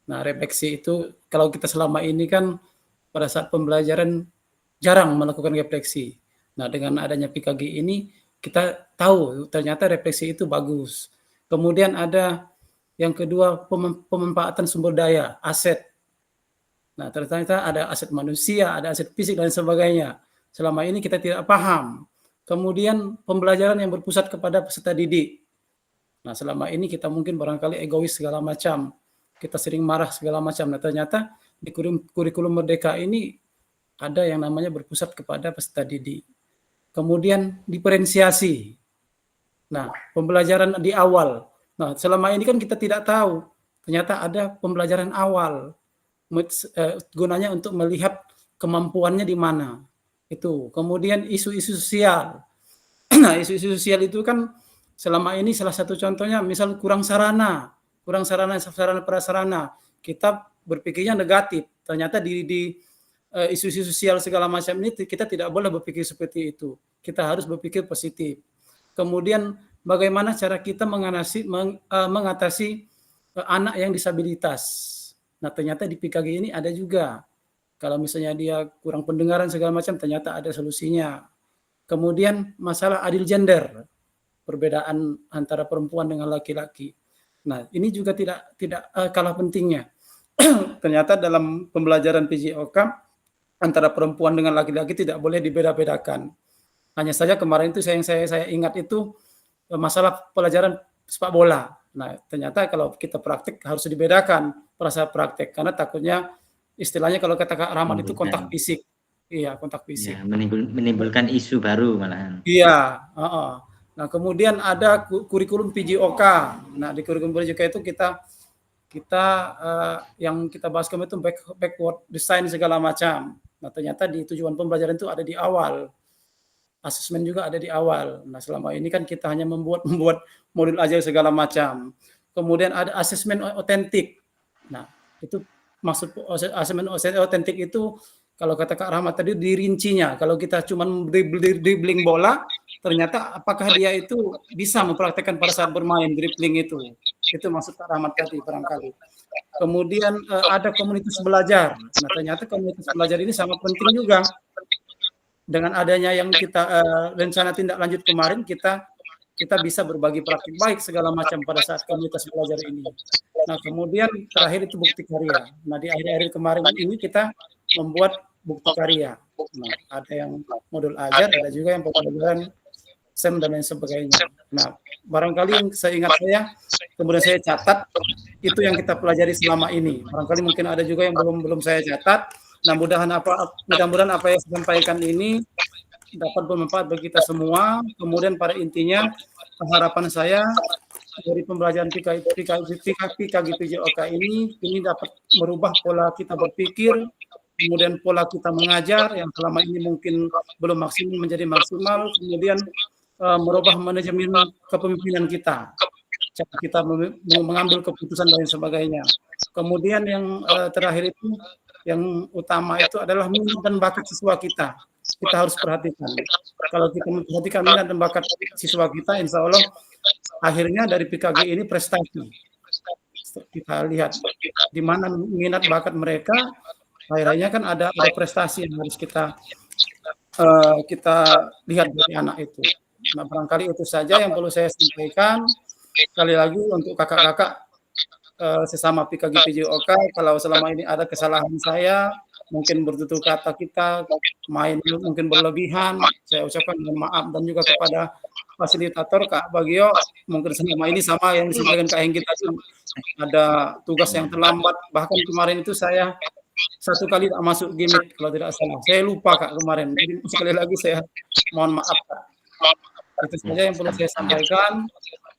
Nah, refleksi itu kalau kita selama ini kan pada saat pembelajaran jarang melakukan refleksi. Nah, dengan adanya PKG ini kita tahu ternyata refleksi itu bagus. Kemudian ada yang kedua, pemanfaatan sumber daya, aset. Nah, ternyata ada aset manusia, ada aset fisik dan sebagainya. Selama ini kita tidak paham. Kemudian pembelajaran yang berpusat kepada peserta didik. Nah, selama ini kita mungkin barangkali egois segala macam. Kita sering marah segala macam. Nah, ternyata di kurikulum Merdeka ini ada yang namanya berpusat kepada peserta didik. Kemudian diferensiasi. Nah, pembelajaran di awal. Nah, selama ini kan kita tidak tahu. Ternyata ada pembelajaran awal. Gunanya untuk melihat kemampuannya di mana. Itu. Kemudian isu-isu sosial. Nah, isu-isu sosial itu kan selama ini salah satu contohnya misal kurang sarana prasarana. Kita berpikirnya negatif. Ternyata di isu-isu sosial segala macam ini kita tidak boleh berpikir seperti itu. Kita harus berpikir positif. Kemudian bagaimana cara kita mengatasi anak yang disabilitas. Nah, ternyata di PKG ini ada juga. Kalau misalnya dia kurang pendengaran segala macam, ternyata ada solusinya. Kemudian masalah adil gender, perbedaan antara perempuan dengan laki-laki. Nah, ini juga tidak kalah pentingnya. Ternyata dalam pembelajaran PJOK antara perempuan dengan laki-laki tidak boleh dibeda-bedakan. Hanya saja kemarin itu saya ingat itu masalah pelajaran sepak bola. Nah, ternyata kalau kita praktik harus dibedakan perasaan praktek karena takutnya istilahnya kalau kata Kak Rahmat itu kontak fisik. Iya, kontak fisik. Ya, menimbulkan isu baru malahan. Iya, Nah, kemudian ada kurikulum PJOK. Nah, di kurikulum PJOK itu kita yang kita bahas kemarin itu backward design segala macam. Nah, ternyata di tujuan pembelajaran itu ada di awal. Asesmen juga ada di awal. Nah, selama ini kan kita hanya membuat modul aja segala macam. Kemudian ada asesmen otentik. Nah, itu maksud asesmen otentik itu kalau kata Kak Rahmat tadi dirincinya. Kalau kita cuma dribbling bola, ternyata apakah dia itu bisa mempraktekkan pada saat bermain dribbling itu. Itu maksud Kak Rahmat tadi barangkali. Kemudian ada komunitas belajar. Nah, ternyata komunitas belajar ini sangat penting juga. Dengan adanya yang kita rencana tindak lanjut kemarin, kita bisa berbagi praktik baik segala macam pada saat komunitas belajar ini. Nah, kemudian terakhir itu bukti karya. Nah, di akhir-akhir kemarin ini kita membuat bukti karya. Nah, ada yang modul ajar, ada juga yang pembelajaran SEM dan lain sebagainya. Nah, barangkali yang seingat saya, kemudian saya catat, itu yang kita pelajari selama ini. Barangkali mungkin ada juga yang belum saya catat. Nah, mudah-mudahan apa yang saya sampaikan ini dapat bermanfaat bagi kita semua. Kemudian pada intinya harapan saya dari pembelajaran PKG PJOK ini dapat merubah pola kita berpikir, kemudian pola kita mengajar yang selama ini mungkin belum maksimal menjadi maksimal, kemudian merubah manajemen kepemimpinan kita, cara kita mengambil keputusan dan sebagainya. Kemudian yang terakhir itu, yang utama itu adalah minat dan bakat siswa kita. Kita harus perhatikan. Kalau kita memperhatikan minat dan bakat siswa kita, insya Allah akhirnya dari PKG ini prestasi. Kita lihat di mana minat bakat mereka, akhirnya kan ada prestasi yang harus kita lihat dari anak itu. Nah, barangkali itu saja yang perlu saya sampaikan. Sekali lagi untuk kakak-kakak sesama PKG PJOK, kalau selama ini ada kesalahan saya, mungkin bertutur kata kita main mungkin berlebihan, saya ucapkan mohon maaf, dan juga kepada fasilitator Kak Bagio, mungkin selama ini sama yang disampaikan Kak Hengki tadi, ada tugas yang terlambat, bahkan kemarin itu saya 1 kali tak masuk gimmick kalau tidak salah, saya lupa Kak kemarin, jadi sekali lagi saya mohon maaf Kak. Itu saja yang perlu saya sampaikan.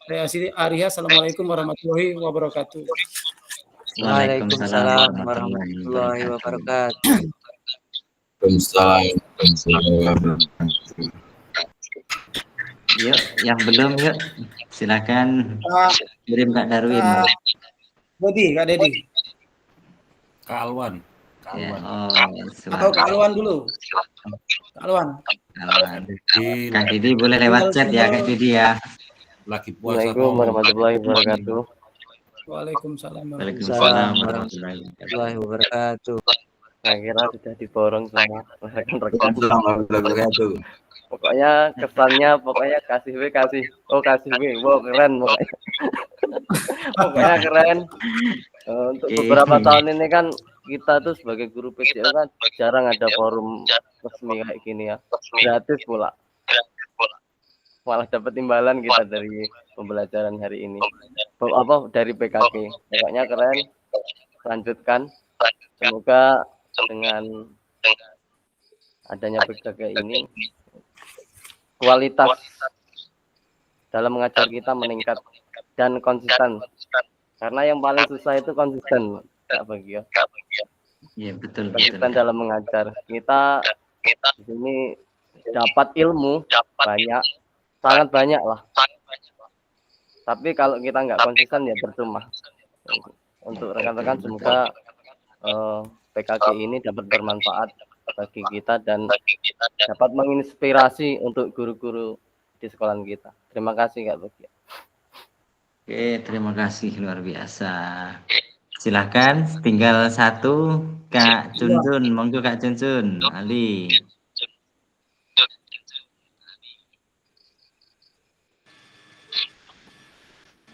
Saya Asri Arya, Assalamualaikum warahmatullahi wabarakatuh. Waalaikumsalam warahmatullahi wabarakatuh. Yuk, yang belum yuk, silakan kirim Kak Darwin. Kak Dedi. Kak Alwan. Ya, Atau Kak Alwan dulu. Kak Alwan. Kak Didi boleh lewat chat ya Kak Didi ya. Lagi puasa. Assalamualaikum warahmatullahi wabarakatuh. Waalaikumsalam warahmatullahi wabarakatuh. Saya kira sudah diborong semua rekan-rekan. Pokoknya kesannya kasih W. Wow, keren pokoknya. Pokoknya keren. Untuk beberapa tahun ini kan kita tuh sebagai guru PJO kan jarang ada forum resmi kayak gini ya. Gratis pula. Malah dapat imbalan kita dari pembelajaran hari ini. Dari PKG. Pokoknya keren. Lanjutkan. Semoga dengan adanya PKG ini kualitas dalam mengajar kita meningkat dan konsisten. Karena yang paling susah itu konsisten, Kak Bagio. Iya, betul. Konsisten dalam mengajar. Kita di sini dapat ilmu banyak, sangat banyak lah. Tapi kalau kita nggak konsisten ya percuma. Untuk rekan-rekan semoga PKG ini dapat bermanfaat bagi kita dan dapat menginspirasi untuk guru-guru di sekolah kita. Terima kasih Kak Bagio. Oke, terima kasih luar biasa. Silakan, tinggal satu Kak Cuncun, monggo Kak Cuncun, Ali.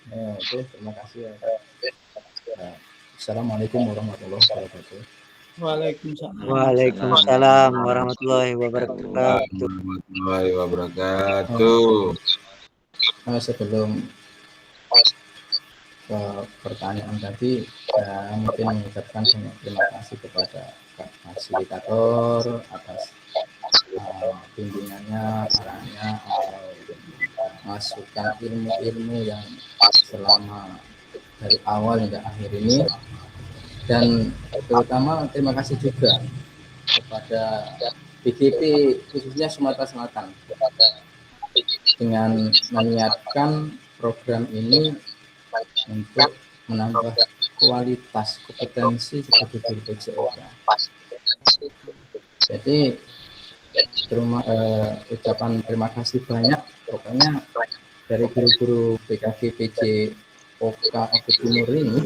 Oke, terima kasih ya. Assalamualaikum warahmatullahi wabarakatuh. Waalaikumsalam warahmatullahi wabarakatuh. Sebelum pertanyaan tadi, saya mungkin mengucapkan terima kasih kepada Pak Fasilitator atas bimbingannya, arahannya, atau masukan ilmu-ilmu yang selama dari awal hingga akhir ini. Dan terutama terima kasih juga kepada BGP khususnya Sumatera Selatan dengan menyiapkan program ini untuk menambah kualitas kompetensi sebagai guru PJOK. Jadi ucapan terima kasih banyak pokoknya dari guru-guru PKG PJOK Oku Timur ini,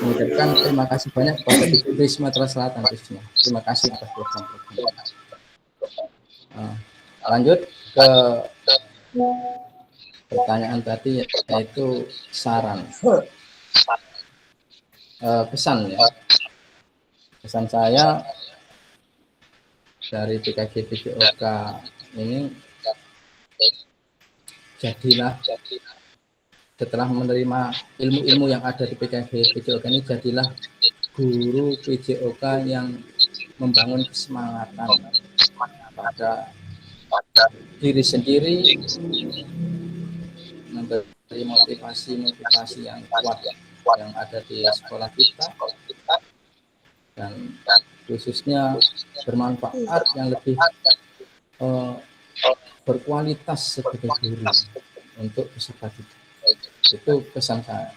mengucapkan terima kasih banyak kepada BGP Sumatera Selatan khususnya. Terima kasih atas program-program. Lanjut ke pertanyaan tadi, yaitu saran, pesan ya. Pesan saya dari PKG PJOK ini, jadilah setelah menerima ilmu-ilmu yang ada di PKG PJOK ini, jadilah guru PJOK yang membangun kesemangatan pada diri sendiri memberi motivasi yang kuat yang ada di sekolah kita, dan khususnya bermanfaat yang lebih berkualitas sebagai guru untuk peserta didik. Itu pesan saya.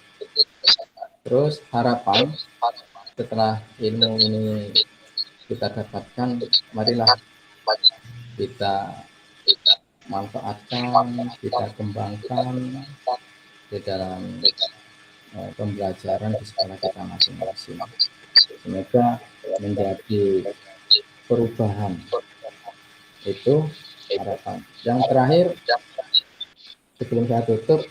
Terus harapan setelah ilmu ini kita dapatkan, marilah kita manfaatkan, kita kembangkan di dalam pembelajaran di sekolah kita masing-masing. Semoga menjadi perubahan. Itu harapan. Yang terakhir, sebelum saya tutup,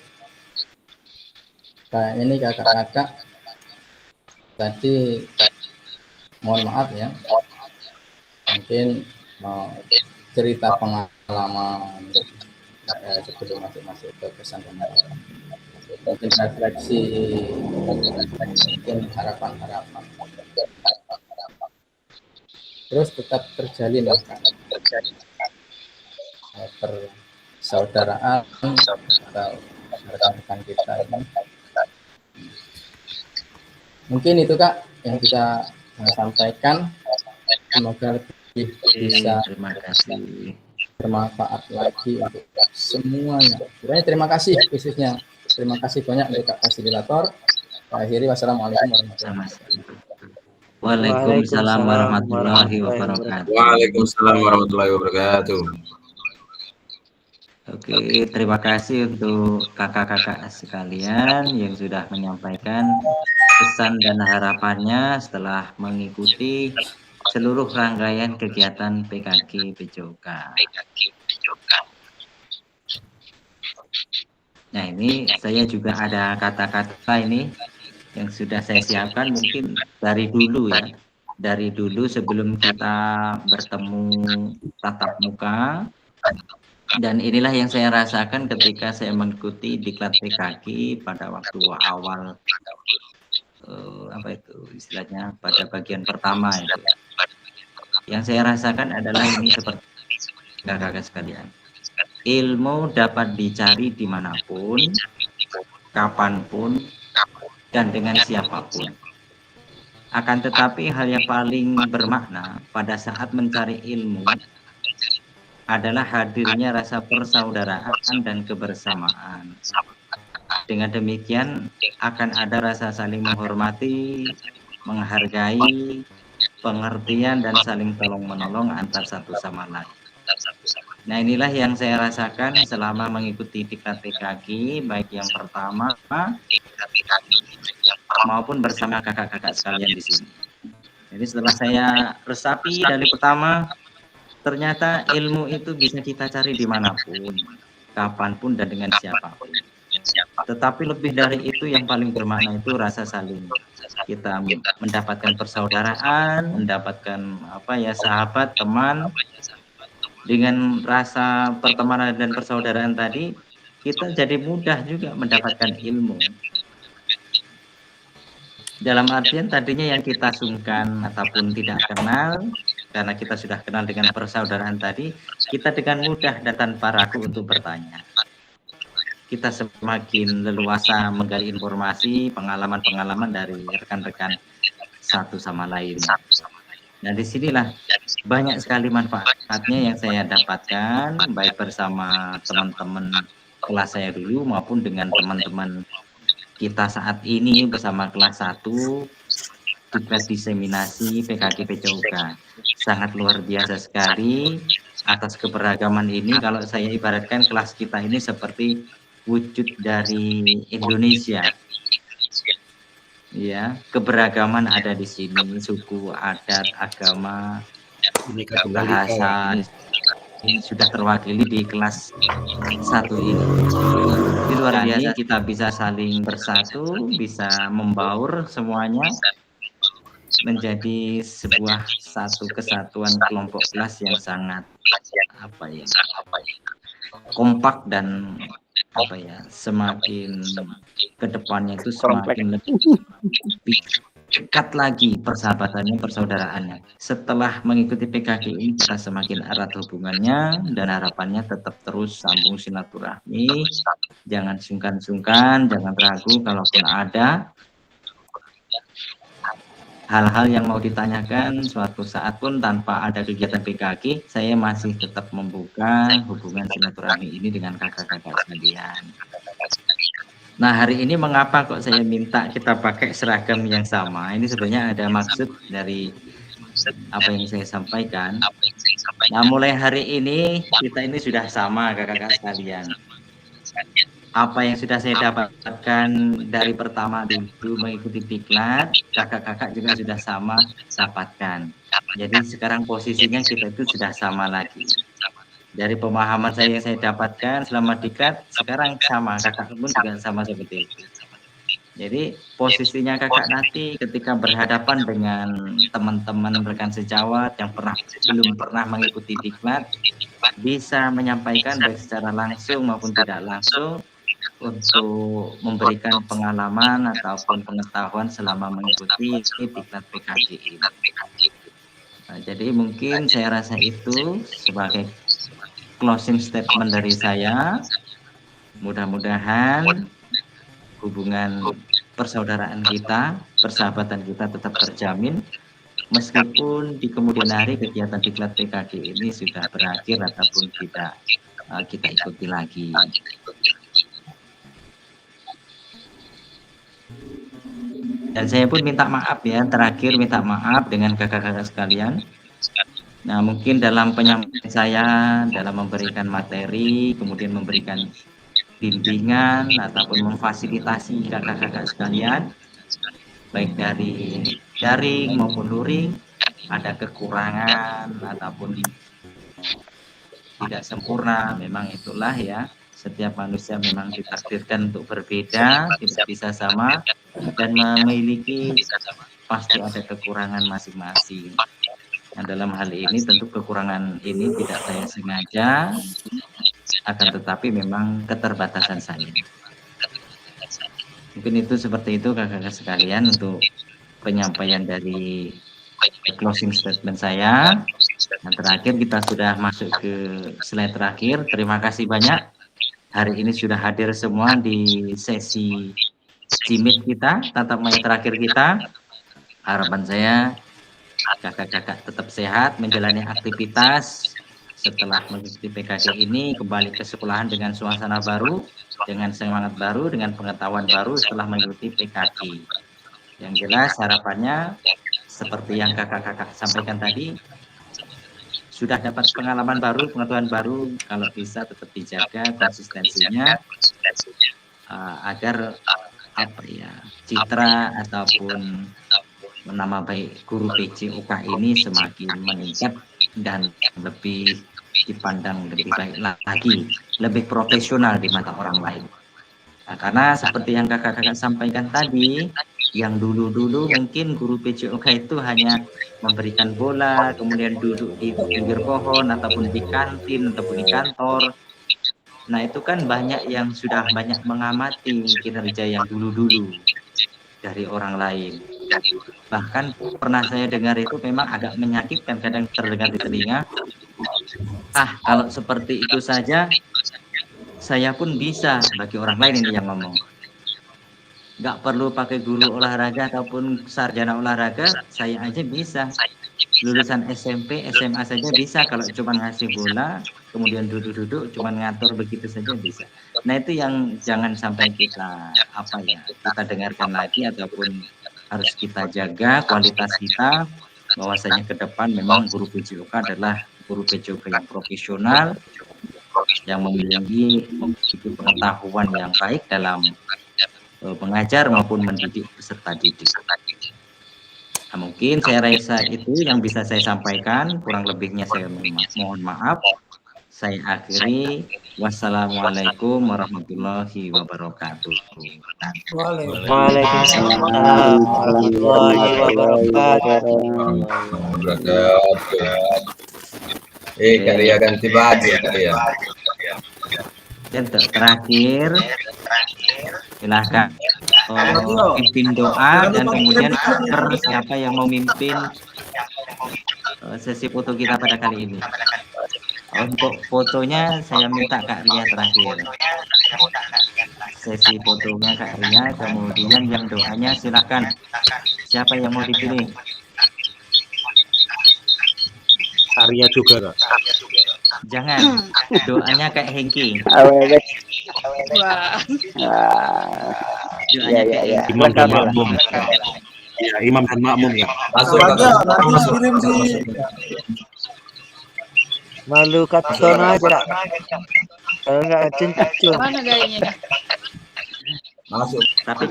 kayak ini kakak-kakak tadi mohon maaf ya, mungkin mau cerita pengalaman sebelum masuk ke pesan dan harapan, mungkin refleksi, mungkin harapan-harapan, terus tetap terjalin persaudaraan atau rekan-rekan kita ini. Mungkin itu Kak yang bisa saya sampaikan. Semoga lebih bisa bermanfaat lagi untuk semuanya. Terima kasih khususnya. Terima kasih banyak untuk Kak Fasilitator. Akhiri, wassalamualaikum warahmatullahi wabarakatuh. Waalaikumsalam warahmatullahi wabarakatuh. Waalaikumsalam warahmatullahi wabarakatuh. Oke, terima kasih untuk kakak-kakak sekalian yang sudah menyampaikan pesan dan harapannya setelah mengikuti seluruh rangkaian kegiatan PKG PJOK. Nah, ini saya juga ada kata-kata ini yang sudah saya siapkan mungkin dari dulu ya. Dari dulu sebelum kita bertemu tatap muka. Dan inilah yang saya rasakan ketika saya mengikuti diklat PKG pada waktu awal apa itu istilahnya pada bagian pertama itu. Yang saya rasakan adalah ini seperti kakak-kakak sekalian. Ilmu dapat dicari dimanapun, kapanpun, dan dengan siapapun. Akan tetapi hal yang paling bermakna pada saat mencari ilmu adalah hadirnya rasa persaudaraan dan kebersamaan. Dengan demikian akan ada rasa saling menghormati, menghargai, pengertian dan saling tolong-menolong antar satu sama lain. Nah, inilah yang saya rasakan selama mengikuti diklat PKG, baik yang pertama maupun bersama kakak-kakak sekalian di sini. Jadi setelah saya resapi dari pertama, ternyata ilmu itu bisa kita cari dimanapun, kapanpun, dan dengan siapapun. Tetapi lebih dari itu yang paling bermakna itu rasa saling. Kita mendapatkan persaudaraan, mendapatkan sahabat, teman. Dengan rasa pertemanan dan persaudaraan tadi, kita jadi mudah juga mendapatkan ilmu. Dalam artian tadinya yang kita sungkan ataupun tidak kenal, karena kita sudah kenal dengan persaudaraan tadi, kita dengan mudah dan tanpa ragu untuk bertanya. Kita semakin leluasa menggali informasi, pengalaman-pengalaman dari rekan-rekan satu sama lain. Nah, disinilah banyak sekali manfaatnya yang saya dapatkan, baik bersama teman-teman kelas saya dulu maupun dengan teman-teman kita saat ini bersama kelas 1 tugas diseminasi PKG PJOK. Sangat luar biasa sekali atas keberagaman ini. Kalau saya ibaratkan kelas kita ini seperti wujud dari Indonesia. Ya, keberagaman ada di sini, suku, adat, agama, bahasa ini sudah terwakili di kelas 1 ini. Di luar biasa kita bisa saling bersatu, bisa membaur semuanya menjadi sebuah satu kesatuan kelompok kelas yang sangat kompak dan semakin ke depannya itu semakin lebih dekat lagi persahabatannya, persaudaraannya. Setelah mengikuti PKG ini kita semakin erat hubungannya dan harapannya tetap terus sambung silaturahmi. Jangan sungkan-sungkan, jangan ragu kalaupun ada hal-hal yang mau ditanyakan suatu saat pun tanpa ada kegiatan PKG, saya masih tetap membuka hubungan silaturahmi ini dengan kakak-kakak sekalian. Nah, hari ini mengapa kok saya minta kita pakai seragam yang sama? Ini sebenarnya ada maksud dari apa yang saya sampaikan. Nah, mulai hari ini kita ini sudah sama kakak-kakak sekalian. Apa yang sudah saya dapatkan dari pertama dulu mengikuti diklat, kakak-kakak juga sudah sama dapatkan. Jadi sekarang posisinya kita itu sudah sama lagi. Dari pemahaman saya yang saya dapatkan selama diklat, sekarang sama, kakak pun juga sama seperti itu. Jadi posisinya kakak nanti ketika berhadapan dengan teman-teman rekan sejawat yang belum pernah mengikuti diklat, bisa menyampaikan baik secara langsung maupun tidak langsung untuk memberikan pengalaman ataupun pengetahuan selama mengikuti diklat PKG ini. Nah, jadi mungkin saya rasa itu sebagai closing statement dari saya. Mudah-mudahan hubungan persaudaraan kita, persahabatan kita tetap terjamin meskipun di kemudian hari kegiatan diklat PKG ini sudah berakhir ataupun tidak kita ikuti lagi. Dan saya pun minta maaf ya, terakhir minta maaf dengan kakak-kakak sekalian. Nah, mungkin dalam penyampaian saya, dalam memberikan materi, kemudian memberikan bimbingan ataupun memfasilitasi kakak-kakak sekalian, baik dari daring maupun luring, ada kekurangan ataupun tidak sempurna, memang itulah ya. Setiap manusia memang ditakdirkan untuk berbeda, tidak bisa sama, dan memiliki pasti ada kekurangan masing-masing. Nah, dalam hal ini tentu kekurangan ini tidak saya sengaja, akan tetapi memang keterbatasan saya. Mungkin itu seperti itu kakak-kakak sekalian untuk penyampaian dari closing statement saya. Dan terakhir kita sudah masuk ke slide terakhir. Terima kasih banyak. Hari ini sudah hadir semua di sesi CIMIT kita, tatap maya terakhir kita. Harapan saya kakak-kakak tetap sehat, menjalani aktivitas setelah mengikuti PKG ini, kembali ke sekolahan dengan suasana baru, dengan semangat baru, dengan pengetahuan baru setelah mengikuti PKG. Yang jelas harapannya seperti yang kakak-kakak sampaikan tadi, sudah dapat pengalaman baru, pengetahuan baru, kalau bisa tetap dijaga konsistensinya agar apa ya, citra ataupun nama baik guru PJOK ini semakin meningkat dan lebih dipandang lebih baik lagi, lebih profesional di mata orang lain. Nah, karena seperti yang kakak-kakak sampaikan tadi, yang dulu-dulu mungkin guru PJOK itu hanya memberikan bola, kemudian duduk di pinggir pohon ataupun di kantin ataupun di kantor. Nah, itu kan banyak yang sudah banyak mengamati kinerja yang dulu-dulu dari orang lain. Bahkan pernah saya dengar itu memang agak menyakitkan, kadang terdengar di telinga. Kalau seperti itu saja, saya pun bisa, bagi orang lain ini yang ngomong. Nggak perlu pakai guru olahraga ataupun sarjana olahraga, saya aja bisa. Lulusan SMP, SMA saja bisa kalau cuma ngasih bola, kemudian duduk-duduk, cuma ngatur begitu saja bisa. Nah, itu yang jangan sampai kita kita dengarkan lagi ataupun harus kita jaga kualitas kita, bahwasanya ke depan memang guru PJOK adalah guru PJOK yang profesional, yang memiliki pengetahuan yang baik dalam mengajar maupun mendidik peserta didik. Nah, mungkin saya rasa itu yang bisa saya sampaikan, kurang lebihnya saya mohon maaf. Saya akhiri. Wassalamualaikum warahmatullahi wabarakatuh. Waalaikumsalam warahmatullahi wabarakatuh. Karya ganti baju ya. Dan terakhir, silahkan. pimpin doa dan kemudian siapa yang mau mimpin sesi foto kita pada kali ini. Untuk fotonya saya minta Kak Ria terakhir. Sesi fotonya Kak Ria, kemudian yang doanya silakan. Siapa yang mau dipilih? Arya juga, Kak. Jangan, doanya kayak Hengki. Wah. Doanya kayak Hengki. Imam dan makmum. Ya, imam dan makmum ya. Nanti kirim sih. Malu katona aja. Kalau nggak cincin. Mana gayanya nih? Masuk. Tapi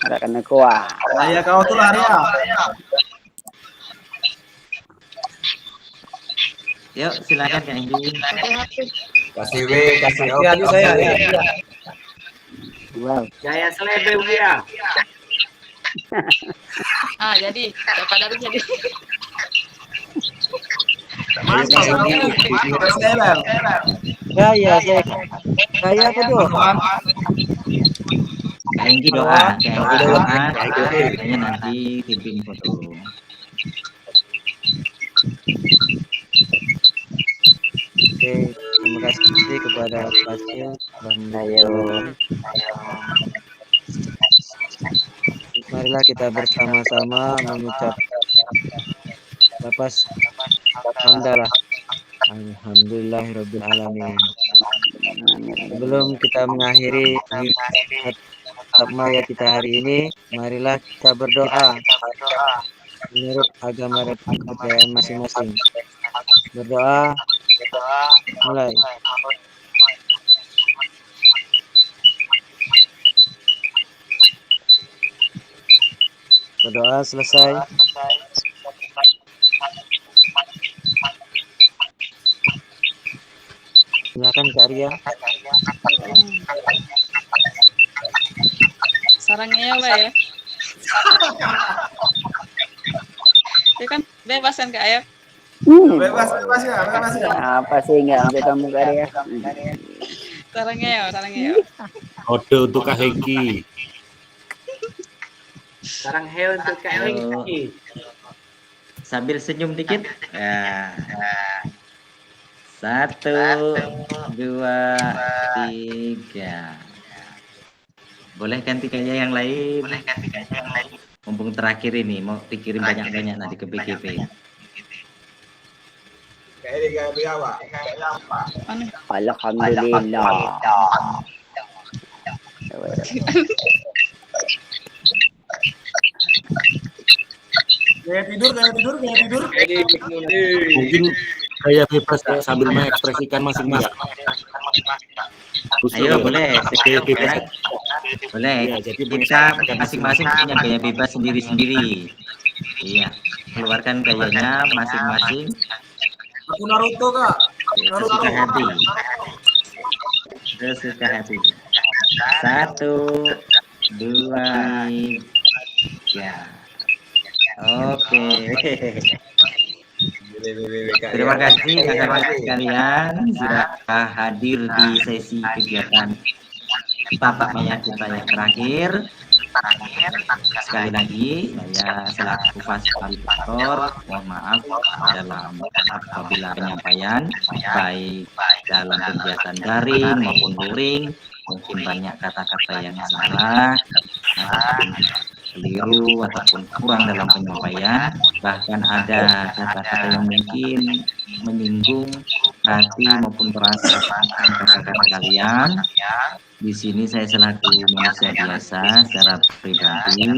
Ada kena kuah. Saya kau tuh lari ya. Yuk, silakan Kak Hengki. Kasih W, kasih O. Aduh saya. Wow. Saya selebe ya. Jadi dapat dari jadi. Gaya saya. Gaya apa tuh? Kak Hengki doa. Katanya nanti pimpin foto. Oke, terima kasih kepada Fasil dan marilah kita bersama-sama mengucap lepas hamdalah. Alhamdulillahirabbil alamin. Sebelum kita mengakhiri Maya kita hari ini, marilah kita berdoa menurut agama dan kepercayaan masing-masing. Berdoa mulai. Berdoa selesai. Silakan Kak Ria. Sarangnya apa ya? Itu kan bebas kan Kak Ayah? Bebas ya. Apa sih nggak ambil kamu karya? Sarangnya ya. Kode untuk Kak Hengki. Sarang heo untuk Kak Hengki. Sambil senyum dikit. Ya. 1, 2, 3. Boleh ganti kayak yang lain. Mumpung terakhir ini mau dikirim banyak-banyak nanti ke BGP. Alhamdulillah. Gaya tidur. Mungkin kayak bebas Kak, sambil mengekspresikan masing-masing. Ayo boleh, bebas. Boleh. Ya, jadi Kita masing-masing punya gaya bebas sendiri-sendiri. Iya, keluarkan gayanya masing-masing. Aku Naruto Kak. Sesuka hati. Sesuka hati. 1, 2, 3. Oke. Terima kasih kakak-kakak sekalian sudah hadir di sesi kegiatan Tapak Maya kita yang terakhir. Sekali lagi saya selaku fasilitator mohon maaf dalam apabila penyampaian baik dalam kegiatan daring maupun luring mungkin banyak kata-kata yang salah ataupun keliru ataupun kurang dalam penyampaian, bahkan ada kata-kata yang mungkin menyinggung hati maupun perasaan kakak-kakak kalian. Di sini saya selaku manusia biasa secara pribadi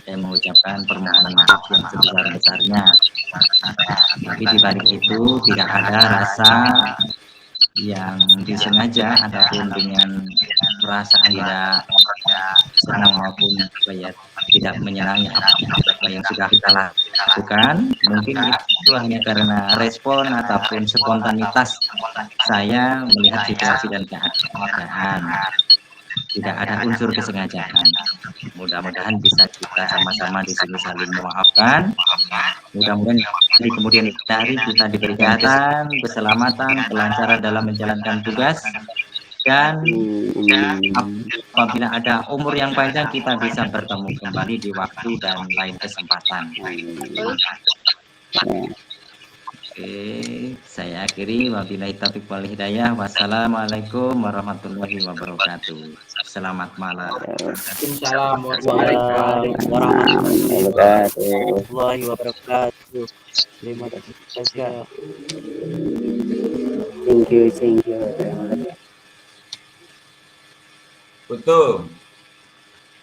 saya mengucapkan permohonan maaf yang sebesar-besarnya. Tapi di balik itu tidak ada rasa yang disengaja ataupun dengan perasaan tidak senang maupun tidak menyenangi apa yang sudah kita lakukan. Mungkin itu hanya karena respon ataupun spontanitas saya melihat situasi dan keadaan. Tidak ada unsur kesengajaan. Mudah-mudahan bisa kita sama-sama di sini saling memaafkan. Mudah-mudahan di kemudian hari kita diberi kesehatan, keselamatan, kelancaran dalam menjalankan tugas, Dan apabila ada umur yang panjang, kita bisa bertemu kembali di waktu dan lain kesempatan. Oke, saya akhiri. Wabillahi taufiq wal hidayah. Wassalamualaikum warahmatullahi wabarakatuh. Selamat malam. Waalaikumsalam warahmatullahi wabarakatuh. Terima kasih. Thank you. Betul.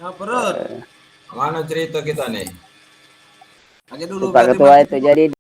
Ya, perut. Mana cerita kita nih? Aja dulu Pak Ketua itu jadi